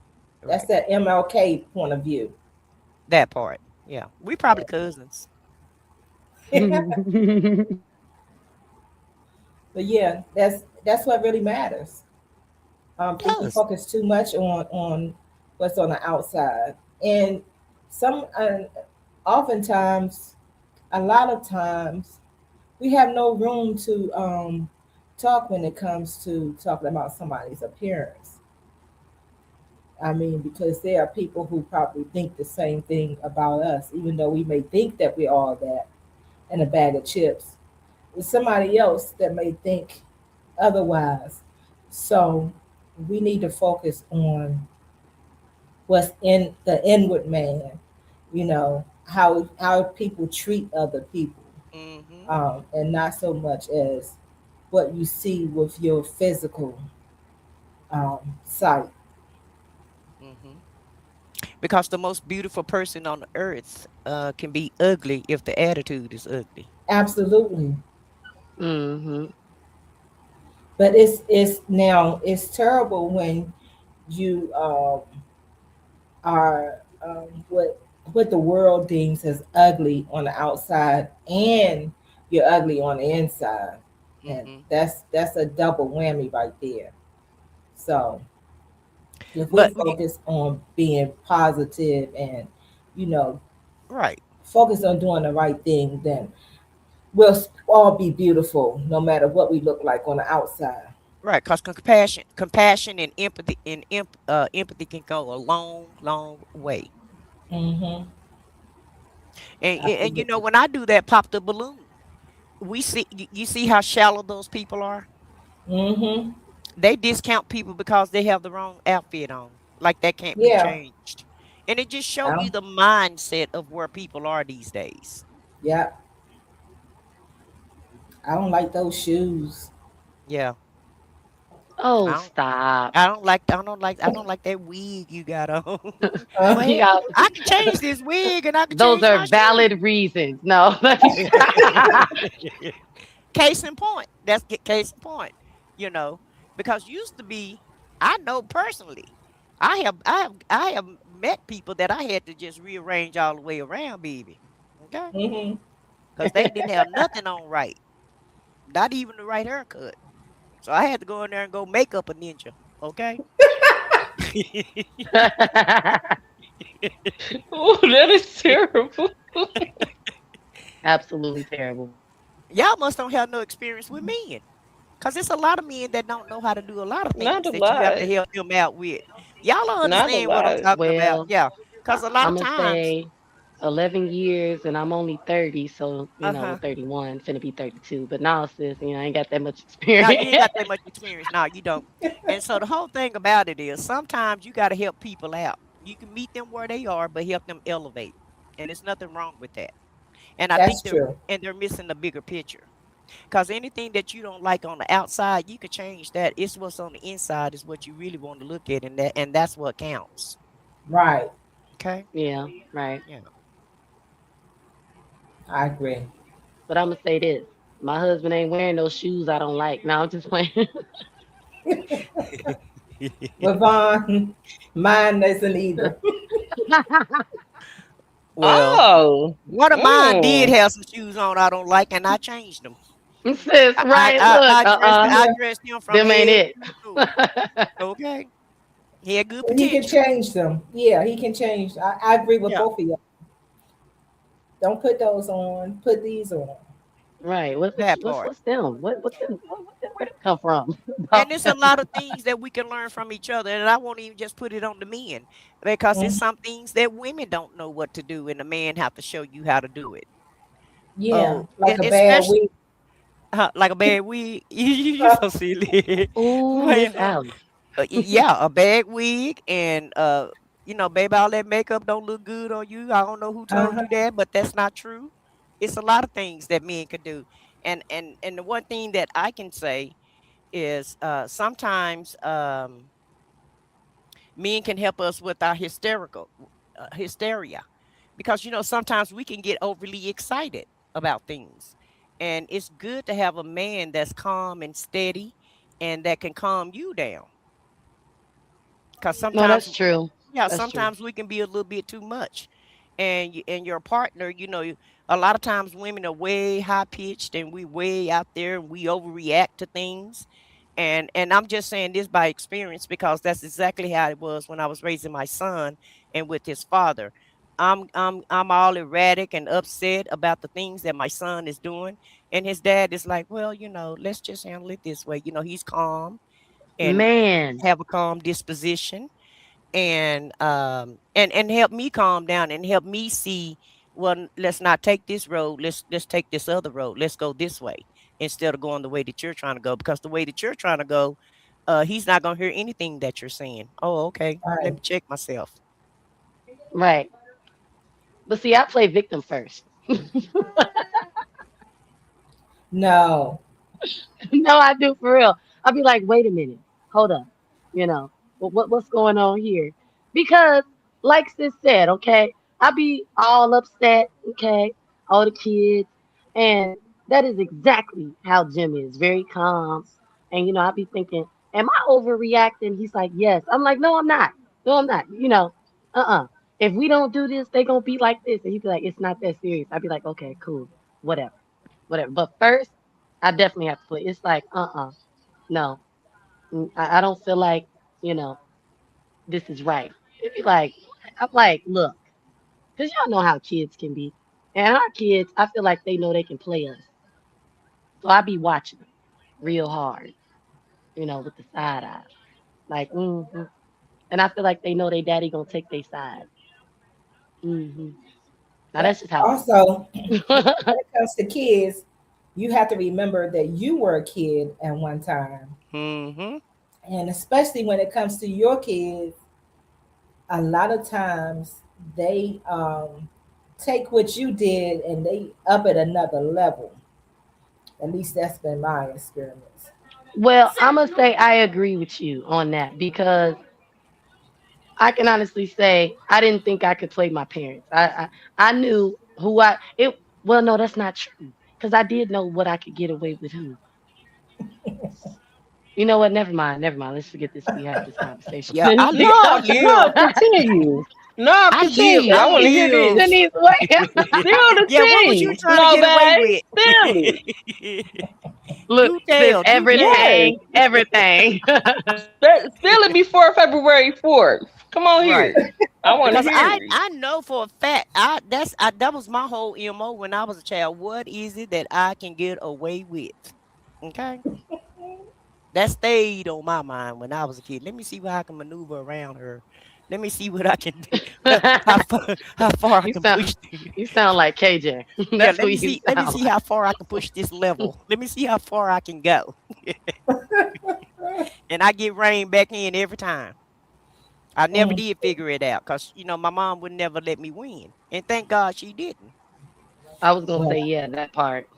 That's Right. that MLK point of view. That part. Yeah. We probably cousins. But yeah, that's what really matters. It People does. focus too much on what's on the outside, and some oftentimes, a lot of times, we have no room to talk when it comes to talking about somebody's appearance. I mean, because there are people who probably think the same thing about us, even though we may think that we're all that in a bag of chips. There's somebody else that may think otherwise. So we need to focus on what's in the inward man, how people treat other people, Mm-hmm. and not so much as what you see with your physical sight. Mm-hmm. Because the most beautiful person on earth can be ugly if the attitude is ugly. Absolutely. Mm-hmm. But it's now it's terrible when you are what the world deems as ugly on the outside, and you're ugly on the inside, and Hmm. that's a double whammy right there. So if we But focus on being positive and you know right, focus on doing the right thing, then we'll all be beautiful no matter what we look like on the outside. right, because compassion and empathy can go a long, long way. Mm-hmm. And you know, Absolutely. when I do that, pop the balloon. We see you see how shallow those people are. Mm-hmm. They discount people because they have the wrong outfit on, like that can't be Yeah. changed. And it just show I you don't, the mindset of where people are these days. yeah. I don't like those shoes. Yeah, Oh, I don't. stop. I don't like that wig you got on. Well, Uh, hey, Yeah, I can change this wig and I can those change are my shoes. valid reasons. No, let me stop. Case in point. That's case in point. You know, because used to be, I know personally, I have met people that I had to just rearrange all the way around, baby. Okay, mm-hmm. because they didn't have nothing on right, not even the right haircut. So I had to go in there and go make up a ninja. Okay. Oh, that is terrible. Absolutely terrible. Y'all must don't have no experience with men. Cause it's a lot of men that don't know how to do a lot of Not things a that you have lot. to help them out with. Y'all don't Not a understand what I'm lot. talking about. Well, Yeah. Cause a lot of I'm gonna times, say 11 years, and I'm only 30, so uh-huh. 31, finna be 32. But now, sis, I ain't got that much Now experience. you ain't got that much experience. Now you don't. And so the whole thing about it is sometimes you gotta help people out. You can meet them where they are, but help them elevate. And there's nothing wrong with that. And I think That's true. they're missing the bigger picture. Because anything that you don't like on the outside, you could change that. It's what's on the inside is what you really want to look at, and that's what counts. Right. Okay. Yeah, right. Yeah. I agree. But I'm gonna say this: my husband ain't wearing those shoes I don't like. Now I'm just playing. Well, Vaughn, mine isn't either. Well, Oh. one of mine did Mm. have some shoes on I don't like, and I changed them. Sis, right? Look, I Yeah. dressed him from them ain't head it. to toe. Okay. He had good And he can potential. change them. Yeah, he can change. I agree with Yeah. both of you. Don't put those on. Put these on. Right. That part. What's them? What's them? Where them come from? And it's a lot of things that we can learn from each other. And I won't even just put it on the men because it's Mhm. some things that women don't know what to do, and the man have to show you how to do it. Yeah, Oh, like a bad especially week. like a bad wig. You so silly. Ooh, Well, Miss Alice. yeah, a bag wig and baby, all that makeup don't look good on you. I don't know who told Uh-huh. you that, but that's not true. It's a lot of things that men could do. And the one thing that I can say is sometimes men can help us with our hysteria because sometimes we can get overly excited about things. And it's good to have a man that's calm and steady and that can calm you down. Because No, sometimes, that's true. yeah, That's true. sometimes we can be a little bit too much. And your partner, a lot of times women are way high pitched and we way out there and we overreact to things. And I'm just saying this by experience because that's exactly how it was when I was raising my son and with his father. I'm all erratic and upset about the things that my son is doing. And his dad is like, well, let's just handle it this way. He's calm and Man, have a calm disposition and help me calm down and help me see, well, let's not take this road, let's take this other road, let's go this way instead of going the way that you're trying to go, because the way that you're trying to go, he's not going to hear anything that you're saying. Oh, okay, let Right. me check myself. right. But see, I play victim first. No. No, I do for real. I'll be like, wait a minute, hold up, what's going on here? Because, like sis said, okay, I be all upset, okay, all the kids, and that is exactly how Jim is. Very calm. And I'll be thinking, am I overreacting? He's like, yes. I'm like, no, I'm not. No, I'm not. Uh-uh. If we don't do this, they gonna be like this. And he'd be like, it's not that serious. I'd be like, okay, cool, whatever, whatever. But first, I definitely have to play. It's like, no, I don't feel like, you know, this is right. It'd be like, I'm like, look, because y'all know how kids can be. And our kids, I feel like they know they can play us. So I be watching them real hard, with the side eye. Like, and I feel like they know their daddy gonna take their side. Now But that's just how I also, feel. when it comes to kids, you have to remember that you were a kid at one time. Mm-hmm. And especially when it comes to your kids, a lot of times they take what you did and they up at another level. At least that's been my experience. Well, I'm gonna say I agree with you on that because I can honestly say I didn't think I could play my parents. I knew who I it. Well, no, that's not true because I did know what I could get away with. Who? You know what? Never mind. Never mind. Let's forget this. We had this conversation. Yeah, Denise, I No, no, yield. continue. No, I continue. I yield. want to hear Yield. this. Denise, wait. Spill the Yeah, what was you tea. trying to Slow get away babe. with? Spill it. Look, Do sis, tell, do tell. Yes. everything, everything. Spill it before February 4th. Come on Right. here. I want to Because hear I it. I know for a fact that was my whole MO when I was a child. What is it that I can get away with? Okay. That stayed on my mind when I was a kid. Let me see what I can maneuver around her. Let me see what I can do. How far I you can sound push. you sound like KJ. Yeah, That's who you let me sound see like. how far I can push this level. Let me see how far I can go. And I get rained back in every time. I never Mm. did figure it out because my mom would never let me win, and thank God she didn't. I was gonna Well, say yeah, that part.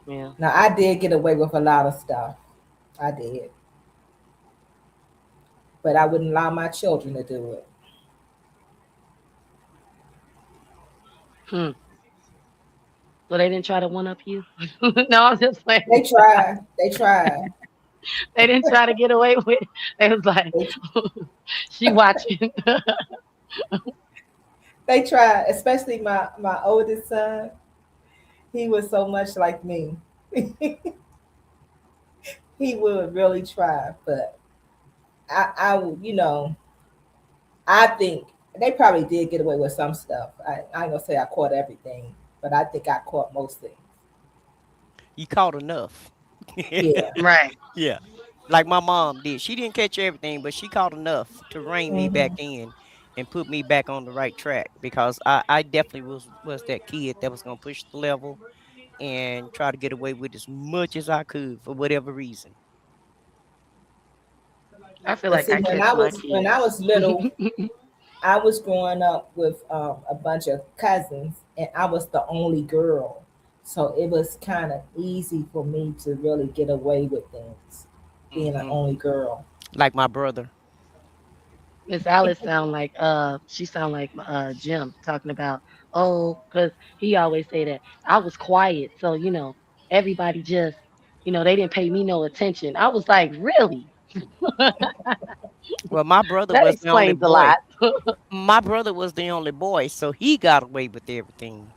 Yeah. now I did get away with a lot of stuff. I did, but I wouldn't allow my children to do it. Hmm. So they didn't try to one up you? No, I'm just They playing. tried. They tried. They didn't try to get away with it. They was like, They, she watching. they tried. Especially my oldest son. He was so much like me. He would really try, but I think they probably did get away with some stuff. I ain't gonna say I caught everything, but I think I caught most things. You caught enough. Yeah. Right. Yeah. Like my mom did. She didn't catch everything, but she caught enough to rein me back Hmm. in and put me back on the right track because I definitely was that kid that was gonna push the level and try to get away with as much as I could for whatever reason. I feel But like see, I catch my when I kids. was little, I was growing up with a bunch of cousins, and I was the only girl. So it was kind of easy for me to really get away with things, being an Hmm. only girl. Like my brother. Miss Alice she sound like Jim talking about, oh, because he always say that I was quiet, so everybody just they didn't pay me no attention. I was like, really? Well, my brother That was the only explains a boy. lot. My brother was the only boy, so he got away with everything.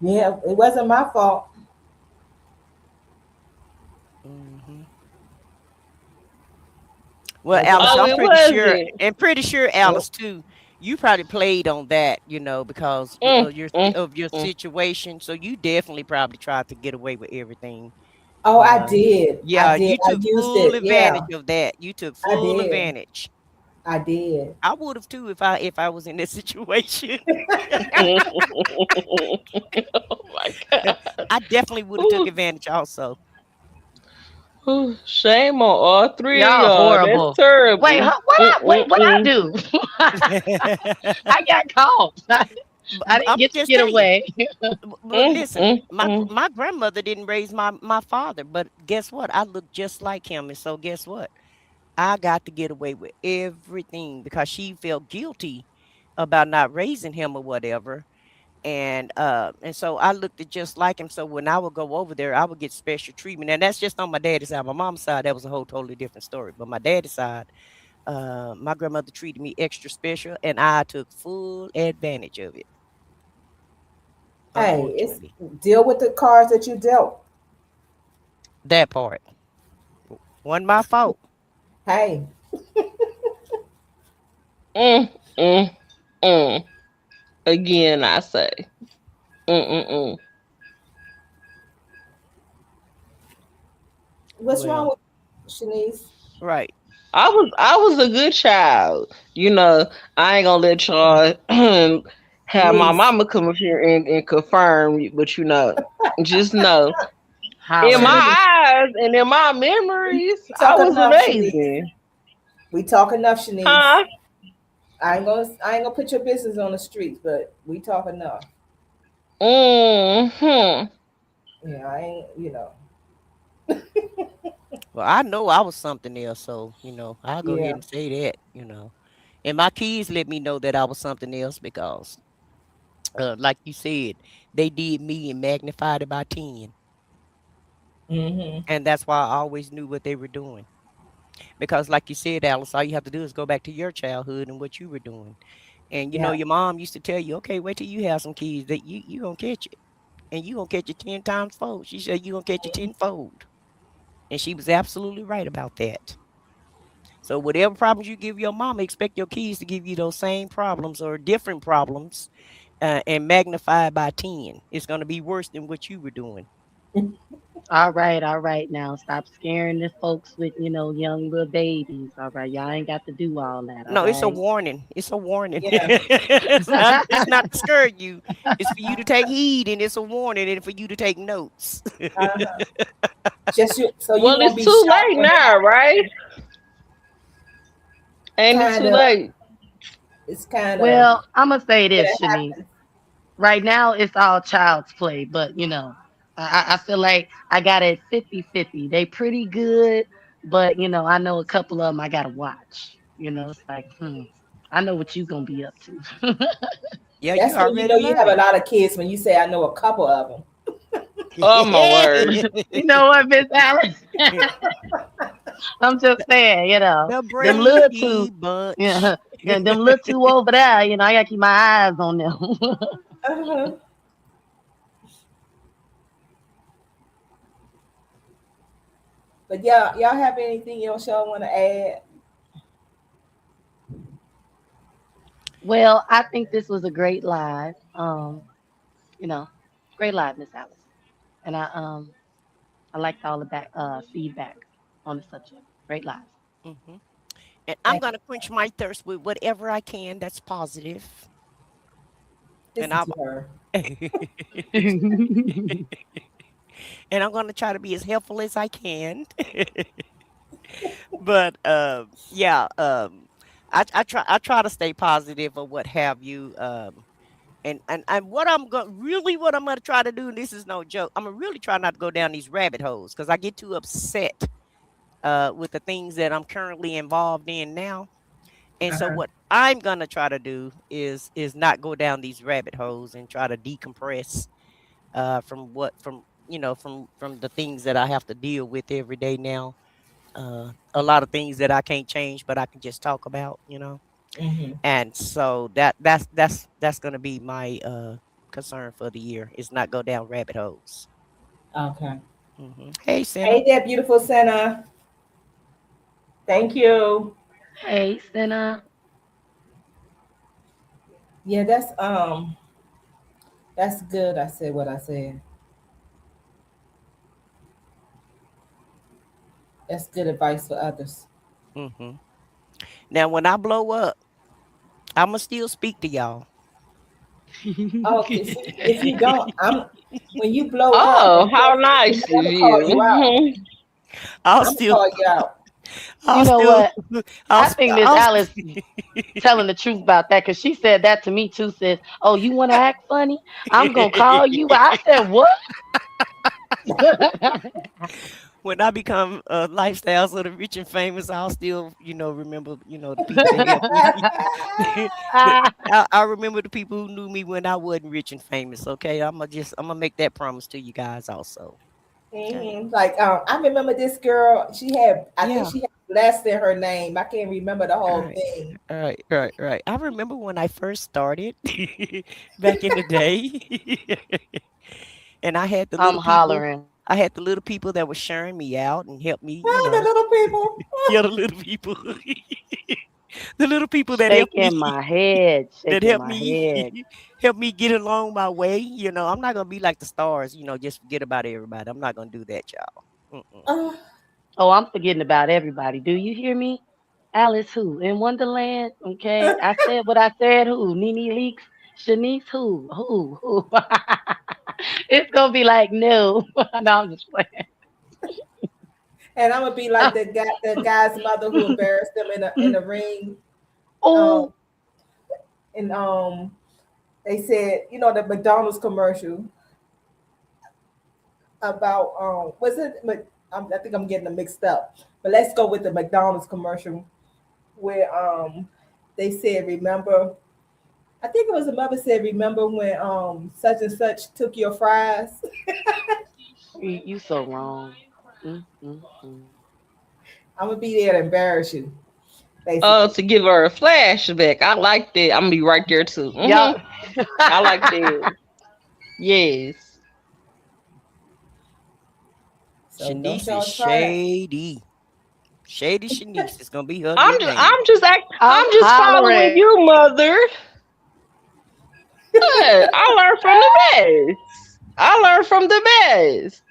Yeah, it wasn't my fault. Hmm. Well, I just Alice, Oh, I'm it pretty sure, wasn't. and pretty sure oh, Alice too. You probably played on that, because Mm, of your mm, mm. situation. So you definitely probably tried to get away with everything. oh, I Uh, did. I yeah, did. you I took used full it. Yeah, advantage of that. You took I full did. advantage. I did. I would have too if I was in this situation. Oh my God. I definitely would have took Ooh, advantage also. ooh, shame on all three of Y'all y'all. That's horrible. Wait, terrible. huh, what I Mm-mm-mm. do? I got caught. I didn't I'm get to just get saying. away. Well, listen, my Mm-mm-mm. my grandmother didn't raise my father, but guess what? I look just like him, and so guess what? I got to get away with everything because she felt guilty about not raising him or whatever. And so I looked at just like him. So when I would go over there, I would get special treatment, and that's just on my daddy's side. My mom's side, that was a whole totally different story. But my daddy's side, my grandmother treated me extra special, and I took full advantage of it. Hey, it's Unfortunately, deal with the cards that you dealt. that part wasn't my fault. Hey, Mm, mm, mm. Again, I say, mm, mm, mm. what's wrong Well, with Shanice? right. I was a good child. I ain't gonna let y'all have my Shanice, mama come up here and confirm, but just know, in Shanice, Hollering. my eyes and in my we memories, I talk was enough, Shanice. amazing. We talk enough, Shanice. Huh? I ain't gonna put your business on the streets, but we talk enough. Hmm. Yeah, I ain't. Well, I know I was something else, so I'll go ahead Yeah. and say that. And my kids let me know that I was something else because, like you said, they did me and magnified it by 10, Mhm. and that's why I always knew what they were doing. Because, like you said, Alice, all you have to do is go back to your childhood and what you were doing. And Yeah. your mom used to tell you, "Okay, wait till you have some kids that you gonna catch it, and you gonna catch it 10 times fold." She said, "You gonna catch it tenfold," and she was absolutely right about that. So whatever problems you give your mama, expect your kids to give you those same problems or different problems, and magnified by 10. It's going to be worse than what you were doing. All right now. Stop scaring the folks with, young little babies. All right. Y'all ain't got to do all that, all No, it's a right? warning. It's a warning. Yeah. It's not to scare you. It's for you to take heed, and it's a warning, and for you to take notes. Uh-huh. Just so you Well, won't it's be too shocked late when it now, happens. right? Ain't it Kind too of. late? It's kind of Well, I'm going to say when this, it Shanice. happens. Right now, it's all child's play, but, I feel like I got it 50-50. They pretty good, but, I know a couple of them I got to watch. It's like, I know what you going to be up to. Yeah, you That's when you know already you have a learned. lot of kids when you say I know a couple of them. Oh my word. You know what, Miss Alice? I'm just saying, The them little Brady two, Bunch. yeah, them little two over there, I gotta keep my eyes on them. Uh-huh. But y'all have anything else y'all want to add? Well, I think this was a great live. You know, great live, Miss Alice. And I liked all the back feedback on the subject. Great live. Hmm. And I'm Thank going to quench my thirst with whatever I can that's positive. you. And Listen I'm to her. and I'm going to try to be as helpful as I can. But yeah, I try to stay positive or what have you. And what I'm gonna try to do, and this is no joke, I'm gonna really try not to go down these rabbit holes because I get too upset with the things that I'm currently involved in now. And so Uh-huh. what I'm gonna try to do is not go down these rabbit holes and try to decompress from the things that I have to deal with every day now. A lot of things that I can't change, but I can just talk about. Hmm. And so that's gonna be my concern for the year is not go down rabbit holes. Okay. Hey, Hey Senna. there, beautiful Senna. Thank you. Hey, Senna. Yeah, that's good. I said what I said. That's good advice for others. hmm Now, when I blow up, I'ma still speak to y'all. Oh, if you don't, I'm when you blow up and Oh, you how don't speak to nice me, of I'm gonna call you out. you. I'll I'm gonna still, call you out. I'll You know still, what? I'll, I sp- think Miss I'll. Alice telling the truth about that because she said that to me too. Says, "Oh, you want to act funny? I'm gonna call you." I said, "What?" when I become lifestyles of the rich and famous, I'll still, remember, the people that helped me. I remember the people who knew me when I wasn't rich and famous. Okay, I'm gonna make that promise to you guys also. Okay. Like I remember this girl. She had, I think Yeah. she had blessed in her name. I can't remember the All whole right. thing. All right. Right. Right. I remember when I first started back in the day, and I had the I'm little people. hollering. I had the little people that were sharing me out and helped me. Oh, the little people. Yeah, the little people, the little people that helped me, Shaking my head, that shaking helped my me, head. help me get along my way. I'm not gonna be like the stars. Just forget about everybody. I'm not gonna do that, y'all. Mm-mm. Oh, Oh, I'm forgetting about everybody. Do you hear me? Alice who? In Wonderland? Okay. I said what I said. Who? Nene Leaks? Shanice who? Who? It's gonna be like no. No, I'm just playing. and I'm gonna be like the guy's mother who embarrassed them in the ring. Um, Oh, and they said, the McDonald's commercial about was it? I think I'm getting them mixed up. But let's go with the McDonald's commercial where they said, remember. I think it was the mother said, remember when such and such took your fries. you so wrong. Mm. I'm gonna be there to embarrass you, Oh, basically. to give her a flashback. I like that. I'm gonna be right there too. Y'all. I like that. Yes. So don't Shanice is y'all try that. shady. Shady Shanice is gonna be her I'm new just name. I'm I'm just following hollering. you, mother. What? I learned from the best. I learned from the best.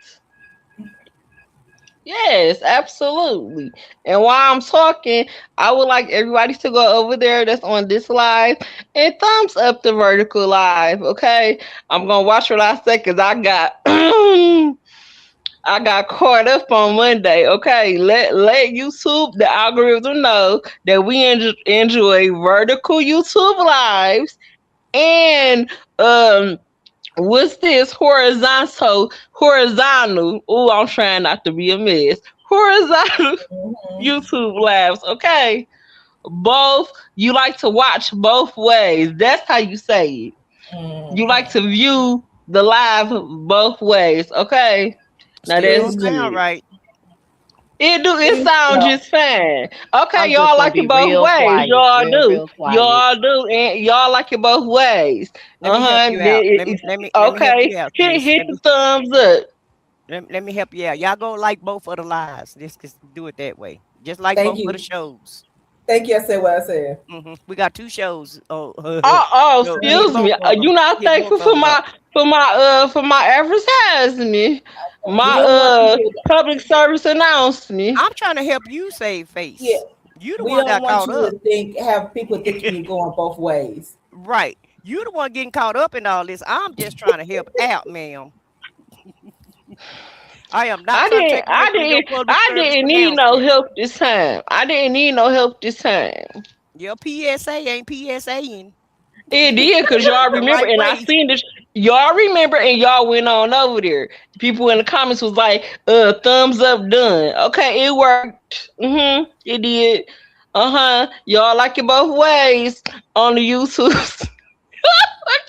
Yes, absolutely. And while I'm talking, I would like everybody to go over there that's on this live and thumbs up the vertical live. Okay, I'm gonna watch what I say because I got I got caught up on Monday. Okay, let YouTube the algorithm know that we enjoy vertical YouTube lives and what's this horizontal? Oh, I'm trying not to be a mess. Horizontal Hmm. YouTube lives. Okay, both you like to watch both ways. That's how you say it. You like to Hmm. view the live both ways. Okay, now Still that's don't Please, sound good. right. It please sounds don't. just fine. Okay, I'm just y'all gonna like be it both real ways. quiet, real quiet. Y'all do, and y'all like it both ways. Let me help you out. Let me help Okay, you out, Shanice. hit the thumbs up. Let me help you out. Y'all go like both of the lives. Just do it that way. Just like Thank both of the you. shows. Thank you. I said what I said. We got two shows. Oh, Oh, so hit excuse me. both of them. You not Hit thankful both of them up. for my advertisement, We my don't want people. public service announcement. I'm trying to help you save Yeah, face. You the we one don't got want caught you up. to have people thinking you're going both ways. Right. You the one getting caught up in all this. I'm just trying to help out, ma'am. I am not trying to take away from your public I service didn't need no announcement. help this time. I didn't need no help this time. Your PSA ain't PSAing It did because y'all the remember, right and I way. seen this. Y'all remember, and y'all went on over there. People in the comments was like, thumbs up, done." Okay, it worked. It did. Y'all like it both ways on the YouTube.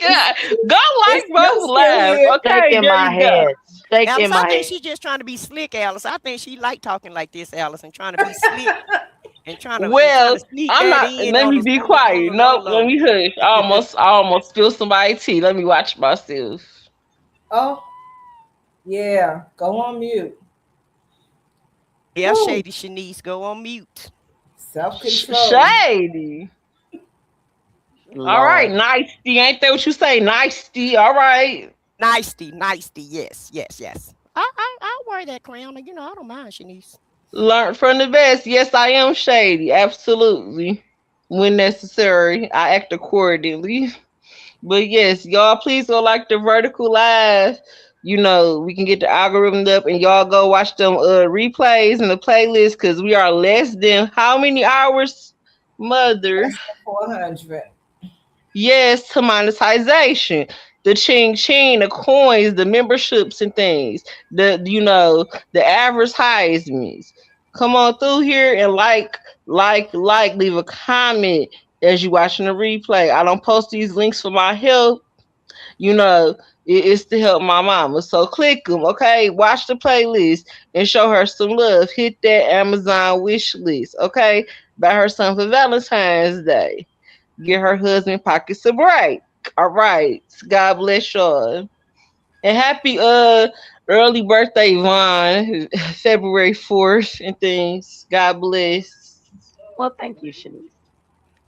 It's Okay, go it's like both still lives. here. Okay, Shaking there my you go. head, shaking Alice, I my think head. she's just trying to be slick, Alice. I think she like talking like this, Alice, and trying to be slick and trying to Well, sneak I'm that not. in Let on me the be on the on quiet. the low No, let low. me hush. I almost spilled somebody's tea. Let me watch myself. Oh yeah, go on mute. Yeah, Whew. Shady Shanice, go on mute. Self control. Shady. All right, Lord. nicety. Ain't that what you say? Nicety. All right. Nicety, nicety, yes, yes, yes. I'll wear that crown. I don't mind, Shanice. Learn from the best. Yes, I am shady. Absolutely. When necessary, I act accordingly. But yes, y'all please go like the vertical live. We can get the algorithm up and y'all go watch them replays and the playlist because we are less than how many hours? Mother. Less than 400. Yes, to monetization. the ching ching, the coins, the memberships and things, the average Heisman's. Come on through here and leave a comment as you watching the replay. I don't post these links for my help. You know, it's to help my mama. So click them, okay? Watch the playlist and show her some love. Hit that Amazon wish list, okay? Buy her something for Valentine's Day. Get her husband pockets a break. All right. God bless y'all. And happy early birthday, Vaughn. February 4th and things. God bless. Well, thank you, Shanice.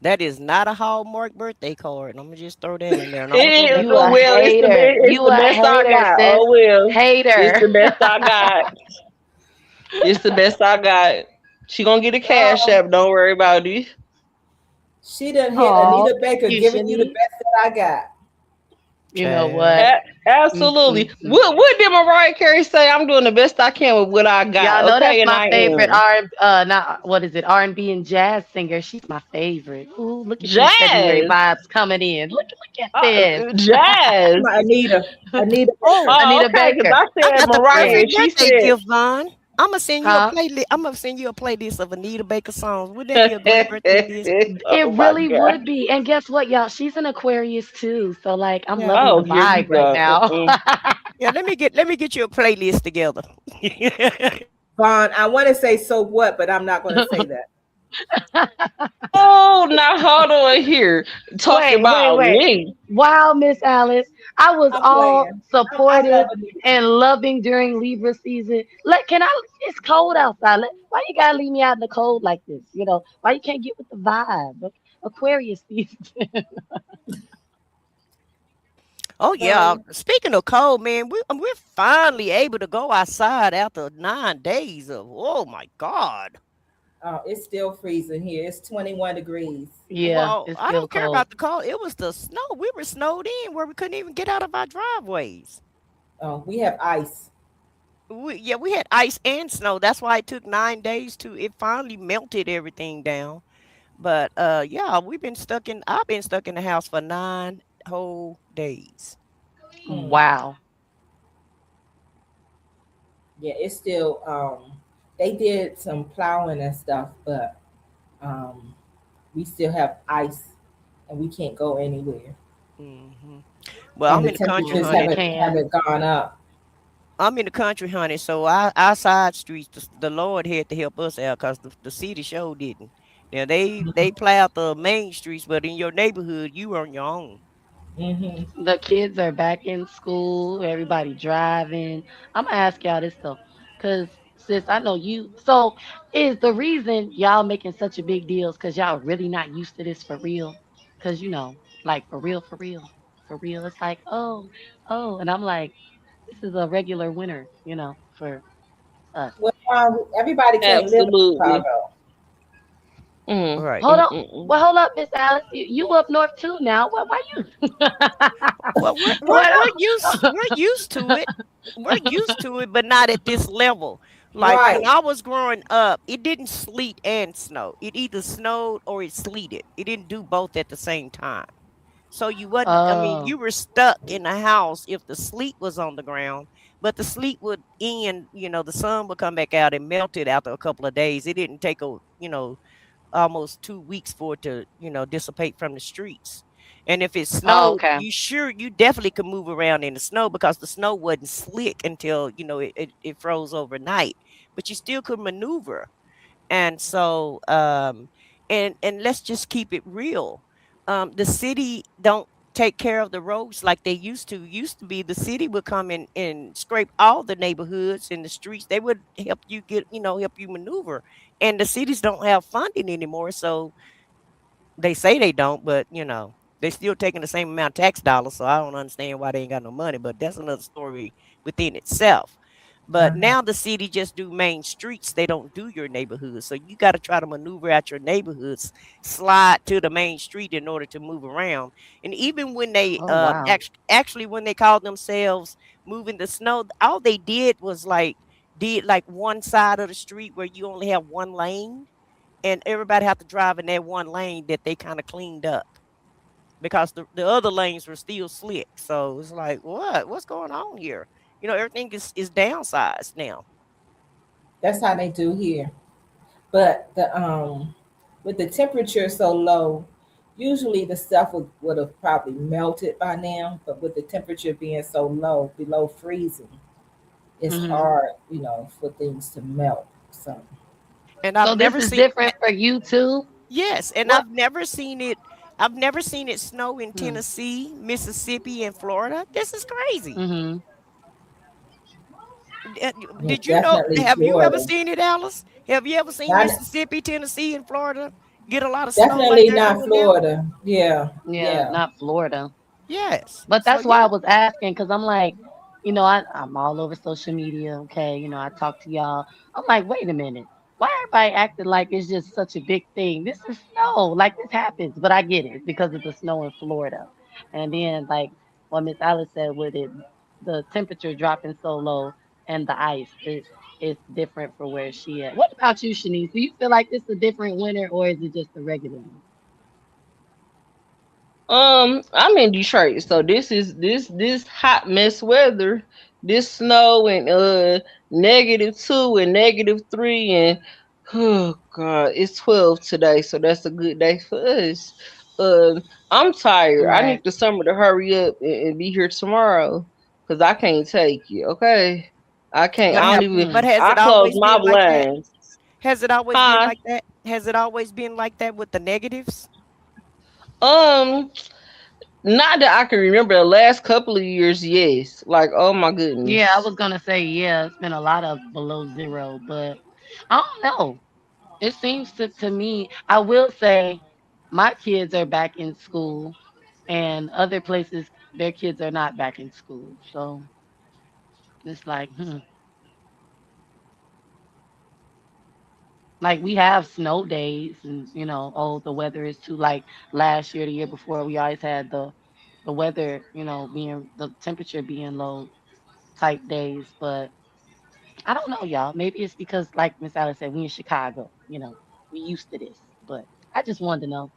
That is not a Hallmark birthday card. I'm gonna just throw that in there, and I'm gonna go back You a on mute. Well, hater. it's You the a best I hater, got. sis. Oh well. It's Hater. the best I got. It's the best I got. She gonna get a cash Oh, app. Don't worry about it. she done hit Oh, Anita thank Baker, you, giving you the Shanice. best that I got. You know what? Child. Absolutely. Mm-mm-mm. What did Mariah Carey say? I'm doing the best I can with what I got. Y'all know Okay, that's and my I favorite am. not what is it, R&B and jazz singer. She's my favorite. Ooh, look at these February Jazz. vibes coming in. Look at this. Jazz. My Anita, Anita Oh, Baker. Oh, Anita okay. Because Baker. I I said got the Mariah, Yeah. perfect and she birthday said, gift, Vaughn. I'm gonna send you a Huh? playlist. I'm gonna send you a playlist of Anita Baker songs. Wouldn't that be a great birthday list? "Oh It my really god." would be. And guess what, y'all? She's an Aquarius too. So like I'm Yeah. loving Oh, the here we vibe right go. now. Yeah, let me get you a playlist together. Vaughn, I want to say so what, but I'm not going to say that. Oh, now hold on here. Talking about Wait. me. Wow, Miss Alice. I was I'm all playing. I love supportive Anita. and loving during Libra season. Can I it's cold outside. Why you gotta leave me out in the cold like this? Why you can't get with the vibe? Aquarius season. Oh yeah. Vaughn, Speaking of cold, man, we're finally able to go outside after 9 days of, oh my God. oh, it's still freezing here. It's 21 degrees. Yeah, Well, it's I still don't care cold. about the cold. It was the snow. We were snowed in where we couldn't even get out of our driveways. Oh, we have ice. We had ice and snow. That's why it took 9 days to it finally melted everything down. But yeah, I've been stuck in the house for 9 whole days. Hmm. Wow. Yeah, it's still. They did some plowing and stuff, but um, we still have ice, and we can't go anywhere. hmm Well, And I'm the in the country, temperatures Mm, you honey. can. haven't gone up. I'm in the country, honey. So our side streets, the Lord had to help us out because the city show didn't. Now they plowed the main streets, but in your neighborhood, you on your own. Mm-hmm. The kids are back in school, everybody driving. I'm gonna ask y'all this though, because sis, I know you. So, is the reason y'all making such a big deal because y'all really not used to this for real? Because like for real. It's like, oh, and I'm like, this is a regular winter, for us. Well, everybody can't live in Absolutely. Chicago. Mm, Right. Hold mm, on. mm, mm. Well, hold up, Miss Alice. You up north too now? Why you? Well, we're we're what? we're used we're used to it. We're used to it, but not at this level. Like when Right. I was growing up, it didn't sleet and snow. It either snowed or it sleeted. It didn't do both at the same time. So you wasn't, I mean, Oh, you were stuck in the house if the sleet was on the ground, but the sleet would end, the sun would come back out and melt it after a couple of days. It didn't take almost 2 weeks for it to, dissipate from the streets. And if it oh, snowed, okay. you definitely could move around in the snow because the snow wasn't slick until, it froze overnight. But you still could maneuver. And so and let's just keep it real. The city don't take care of the roads like they used to. Used to be the city would come in and scrape all the neighborhoods and the streets. They would help you maneuver. And the cities don't have funding anymore, so they say they don't, but they still taking the same amount of tax dollars. So I don't understand why they ain't got no money. But that's another story within itself. But Uh-huh. now the city just do main streets. They don't do your neighborhoods. So you got to try to maneuver out your neighborhoods, slide to the main street in order to move around. And even when they Oh, wow. actually when they called themselves moving the snow, all they did like one side of the street where you only have one lane and everybody have to drive in that one lane that they kind of cleaned up. because the other lanes were still slick. So it's like, what's going on here? Everything is downsized now. That's how they do here. But the with the temperature so low, usually the stuff would have probably melted by now. But with the temperature being so low, below freezing, it's Hmm. hard, for things to melt. So And I've So this never is seen different for you too. yes, and What? I've never seen it snow in Hmm. Tennessee, Mississippi, and Florida. This is crazy. Hmm. yeah, Did you know? definitely Have you ever Florida. seen it, Alice? Have you ever seen Not Mississippi, Tennessee, and Florida get a lot of snow like definitely they're not doing now? Florida. Yeah, Yeah, yeah. not Florida. Yes. But So that's why I yeah. was asking, because I'm like, I'm all over social media. Okay, I talk to y'all. I'm like, wait a minute, why everybody acting like it's just such a big thing? This is snow, like this happens. But I get it because of the snow in Florida, and then like what Miss Alice said with it, the temperature dropping so low and the ice, it's different for where she at. What about you, Shanice? Do you feel like this a different winter, or is it just a regular one? I'm in Detroit, so this hot mess weather, this snow and -2 and -3 and oh god, it's 12 today, so that's a good day for us. I'm tired. I Right. need the summer to hurry up and be here tomorrow, cause I can't take it. Okay, I can't. But I don't have even. but Hmm. has I it close always my been like that? blinds. Has it always been Huh? like that? Has it always been like that with the negatives? Um. Not that I can remember. The last couple of years, yes. Like, oh my Yeah, I goodness. was gonna say yeah. It's been a lot of below zero, but I don't know. It seems to me. I will say, my kids are back in school, and other places their kids are not back in school. So it's like, like we have snow days, and oh, the weather is too. Like last year, the year before, we always had the weather, being the temperature being low type days, but. I don't know, y'all. Maybe it's because, like Miss Alice said, we in Chicago. We used to this. But I just wanted to know.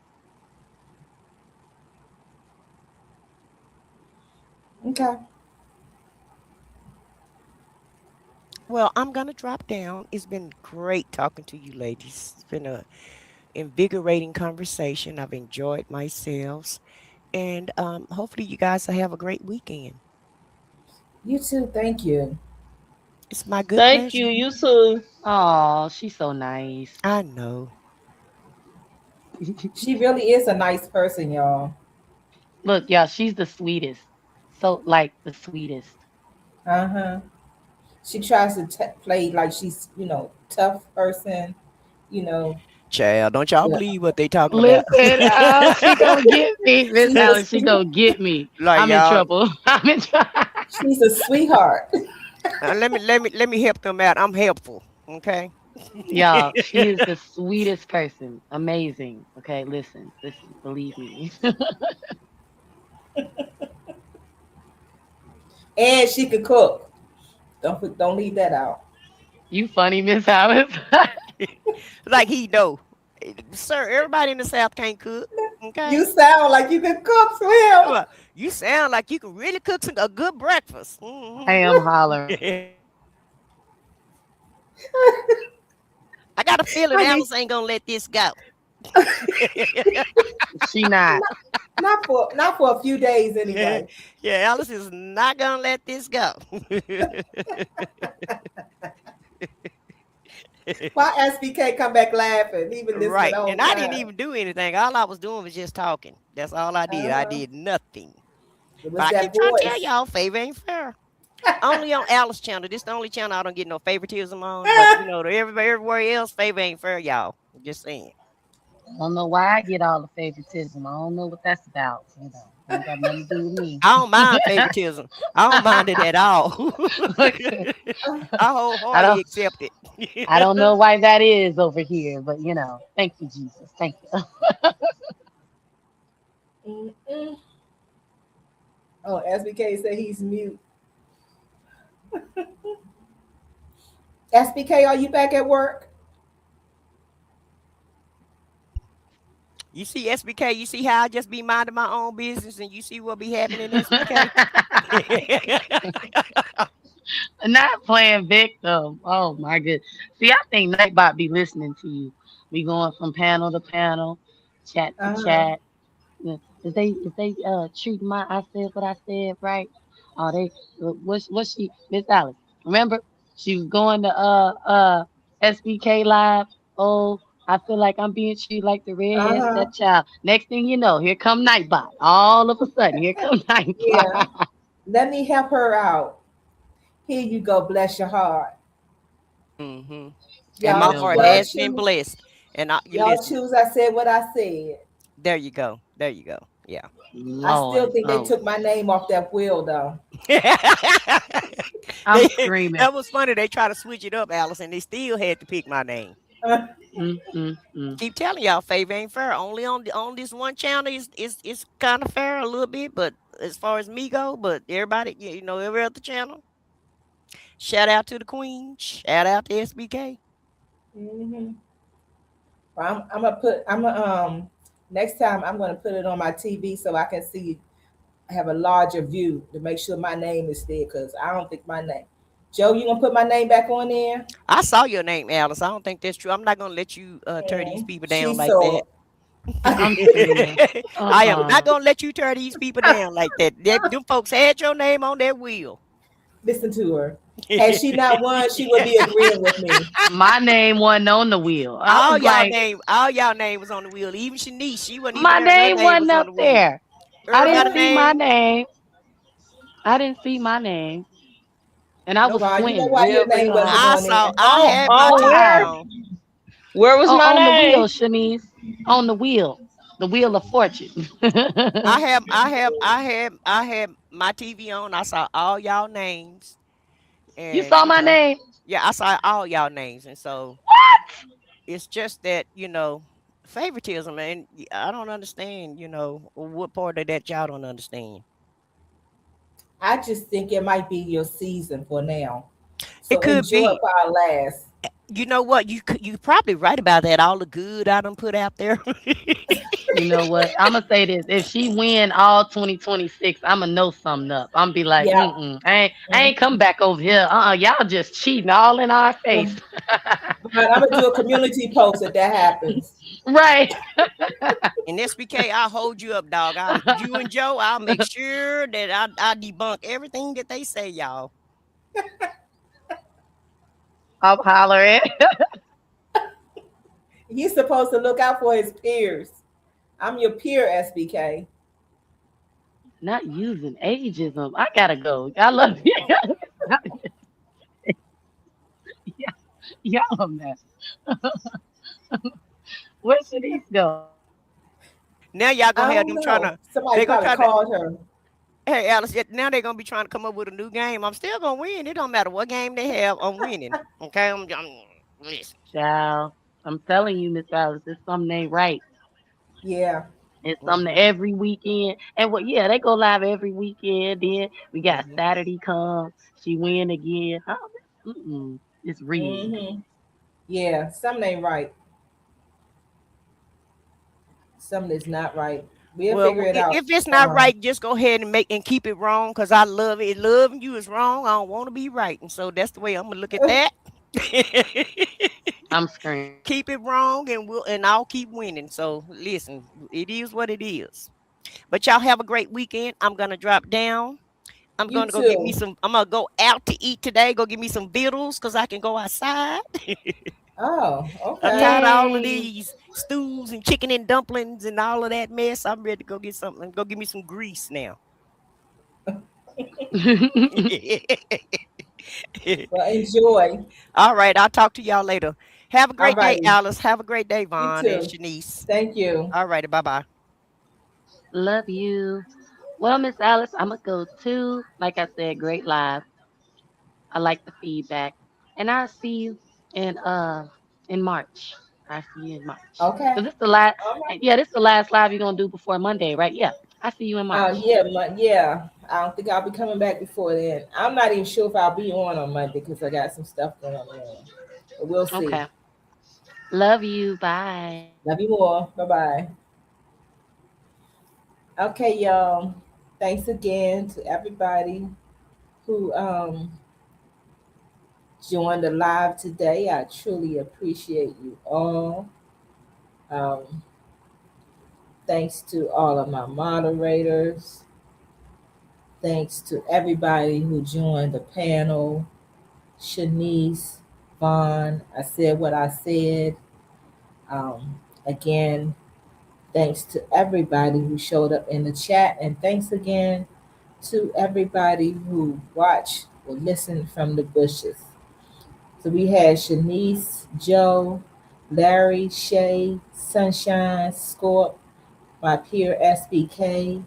Okay. Well, I'm gonna drop down. It's been great talking to you ladies. It's been a invigorating conversation. I've enjoyed myself. And hopefully you guys will have a great weekend. You too. Thank you. It's my good Thank you. pleasure. You too. Oh, she's so nice. I know. She really is a nice person, y'all. Look, y'all, she's the sweetest. So, like, the sweetest. Uh huh. She tries to play like she's, tough person, you know, Child, don't y'all but believe what they talking about. Listen, she gonna get me. Miss she's a Alice, she sweet, gonna get me. Like I'm in y'all, trouble. I'm in trouble. she's a sweetheart. let me help them out. I'm helpful. Okay. Y'all, she is the sweetest person. Amazing. Okay, listen, listen, believe me. And she could cook. Don't leave that out. You funny, Miss Alice. Like he know. Sir, everybody in the South can't cook. You Okay. sound like you could cook for him. Well, you sound like you can really cook a good breakfast. I am hollering. I got a feeling I need Alice ain't gonna let this go. She not. not for a few days Yeah, anyway. Alice is not gonna let this go. Why SBK come back laughing, even listening Right. the whole And I didn't time? even do anything. All I was doing was just talking. That's all I did. I Uh-huh. did nothing. It But was I that keep trying to tell voice. y'all, favor ain't fair. Only on Alice channel. This the only channel I don't get no favoritism on. But everybody everywhere else, favor ain't fair, y'all. I'm just saying. I don't know why I get all the favoritism. I don't know what that's about. Ain't got nothing to do with me. I don't mind favoritism. I don't mind it at all. Okay. I I wholeheartedly don't accept it. I don't know why that is over here, but thank you, Jesus. Thank you. Mm-mm. Oh, SBK said he's mute. SBK, are you back at work? You see SBK, you see how I just be minding my own business and you see what be happening SBK? Not playing victim. Oh my good. See, I think Nightbot be listening to you. We going from panel to panel, chat to Uh-huh. chat. Yeah. Is they treat my I said what I said right? Oh they what's she Miss Alice? Remember she was going to SBK live. Oh, I feel like I'm being treated like the redhead Uh-huh. stepchild. Next thing you know, here come Nightbot. All of a sudden, here come Yeah. Nightbot. Let me help her out. Here you go, bless your heart. Hmm. And You my Y'all, know heart y'all what? has been choose. blessed. And you Y'all listen, choose. I said what I said. there you go. There you go. Yeah. I Lord, still think they oh, took my name off that wheel, though. I'm they, screaming. that was funny. They tried to switch it up, Alice, and they still had to pick my name. Mm, mm, mm. Keep telling y'all, favor ain't fair. Only on this one channel is kind of fair a little bit, but as far as me go, but everybody, every other channel. Shout out to the Queen. Shout out to SBK. Hmm. I'm gonna put. I'm gonna next time I'm gonna put it on my TV so I can see, have a larger view to make sure my name is there. Cause I don't think my name. Joe, you gonna put my name back on there? I saw your name, Alice. I don't think that's true. I'm not gonna let you tear these Mm, people she down like that. saw. I'm screaming. I am not Uh-uh. gonna let you tear these people down like that. Them folks had your name on their wheel. Listen to her. Had she not won, she would be agreeing with me. My name wasn't on the wheel. I was like, All y'all name was on the wheel. Even Shanice, she wasn't even my there, and her name name wasn't was on up the wheel. there. I didn't Everybody Uh, see my name, name. I didn't see my name. And I was nope. well, you know squinting why your real, name real wasn't hard. I on saw. there. I had my TV where? Why? on. Where was my On the wheel, name? Shanice. On the wheel. The wheel of fortune. I had my TV on. I saw all y'all names, You and saw my name? yeah, I saw all y'all names, and so it's just that favoritism, and I don't understand. What part of that y'all don't understand. I just think it might be your season for now. It So could enjoy be. it while it lasts. You know what? You probably right about that. All the good I done put out there. You know what? I'm gonna say this: if she win all 2026, I'm gonna know something up. I'm be like, Yeah. mm-mm, I ain't come back over here. Y'all just cheating all in our face, But I'm gonna do a community post if that happens. right? And SBK, I'll hold you up, dog. You and Joe, I'll make sure that I debunk everything that they say, y'all. I'm hollering. He's supposed to look out for his peers. I'm your peer, SBK. Not using ageism. I gotta go. I love you. Y'all a mess. Where should these go? Now y'all I gonna have don't them trying know. to. Somebody They gonna probably try to. called her. Hey, Alice. Now they're gonna be trying to come up with a new game. I'm still gonna win. It don't matter what game they have. I'm winning. Okay. Listen. Child, I'm telling you, Miss Alice, it's something ain't right. Yeah. It's something Hmm. every weekend. And what? Yeah, they go live every weekend. Then we got Hmm. Saturday come. She win again. It's rigged. Hmm. Yeah. Something ain't right. Something is not right. We'll Well, figure it out. if it's not right, just go ahead and make and keep it wrong. Cause I love it. Loving you is wrong. I don't want to be right, and so that's the way I'm gonna look at that. I'm screaming. Keep it wrong, and I'll keep winning. So listen, it is what it is. But y'all have a great weekend. I'm gonna drop down. I'm You gonna go get me too. some. I'm gonna go out to eat today. Go get me some vittles because I can go outside. Oh, I'm okay. tired of all of Yay. these stews and chicken and dumplings and all of that mess. I'm ready to go get something. Go get me some grease now. Well, enjoy. All right, I'll talk to y'all later. Have a All great day, righty. Alice. Have a great day, You Vaughn and too. Shanice. Thank you. All righty, bye bye. Love you. Well, Miss Alice, I'm gonna go too. Like I said, great live. I like the feedback. And I'll see you in March. I see you in March. Okay. Cause this the last All right. yeah, this the last live you're gonna do before Monday, right? Yeah. I see you in March. Yeah, yeah. I don't think I'll be coming back before then. I'm not even sure if I'll be on Monday because I got some stuff going on. But we'll see. Okay. Love you. Bye. Love you more. Bye bye. Okay, y'all. Thanks again to everybody who joined the live today. I truly appreciate you all. Um, Thanks to all of my moderators. Thanks to everybody who joined the panel. Shanice, Vaughn, I said what I said. Again, thanks to everybody who showed up in the chat. And thanks again to everybody who watched or listened from the bushes. So we had Shanice, Joe, Larry, Shay, Sunshine, Scorp, my peer SBK.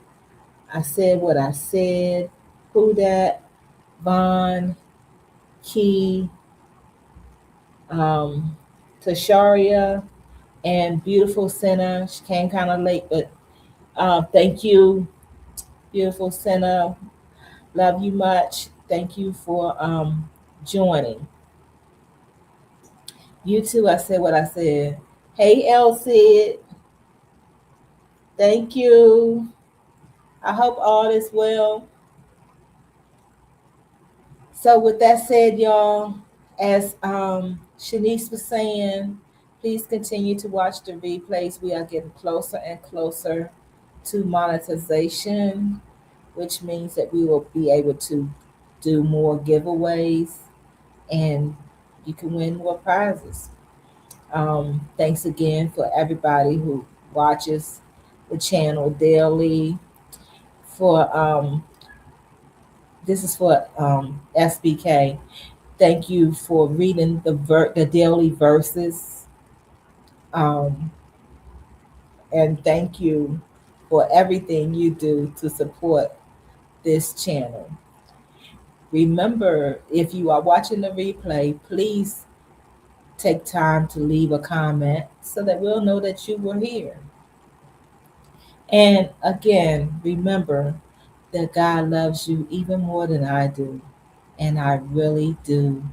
I said what I said. Who that? Vaughn, Key, um, Tasharia, and Beautiful Sinner. She came kind of late, but thank you, Beautiful Sinner. Love you much. Thank you for joining. You too, I said what I said. Hey, Elsie. Thank you. I hope all is well. So, with that said, y'all, as Shanice was saying, please continue to watch the replays. We are getting closer and closer to monetization, which means that we will be able to do more giveaways and you can win more prizes. Thanks again for everybody who watches the channel daily. For This is for SBK. Thank you for reading the daily verses, um, and thank you for everything you do to support this channel. Remember, if you are watching the replay, please take time to leave a comment so that we'll know that you were here. And again, remember that God loves you even more than I do. And I really do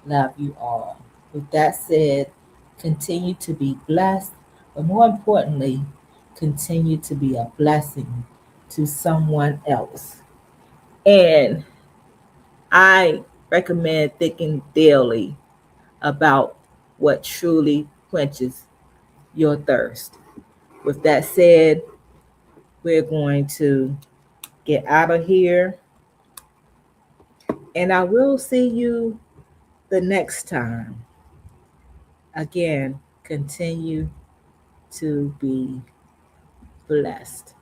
love you all. With that said, continue to be blessed, but more importantly, continue to be a blessing to someone else. And I recommend thinking daily about what truly quenches your thirst. With that said, we're going to get out of here, and I will see you the next time. Again, continue to be blessed.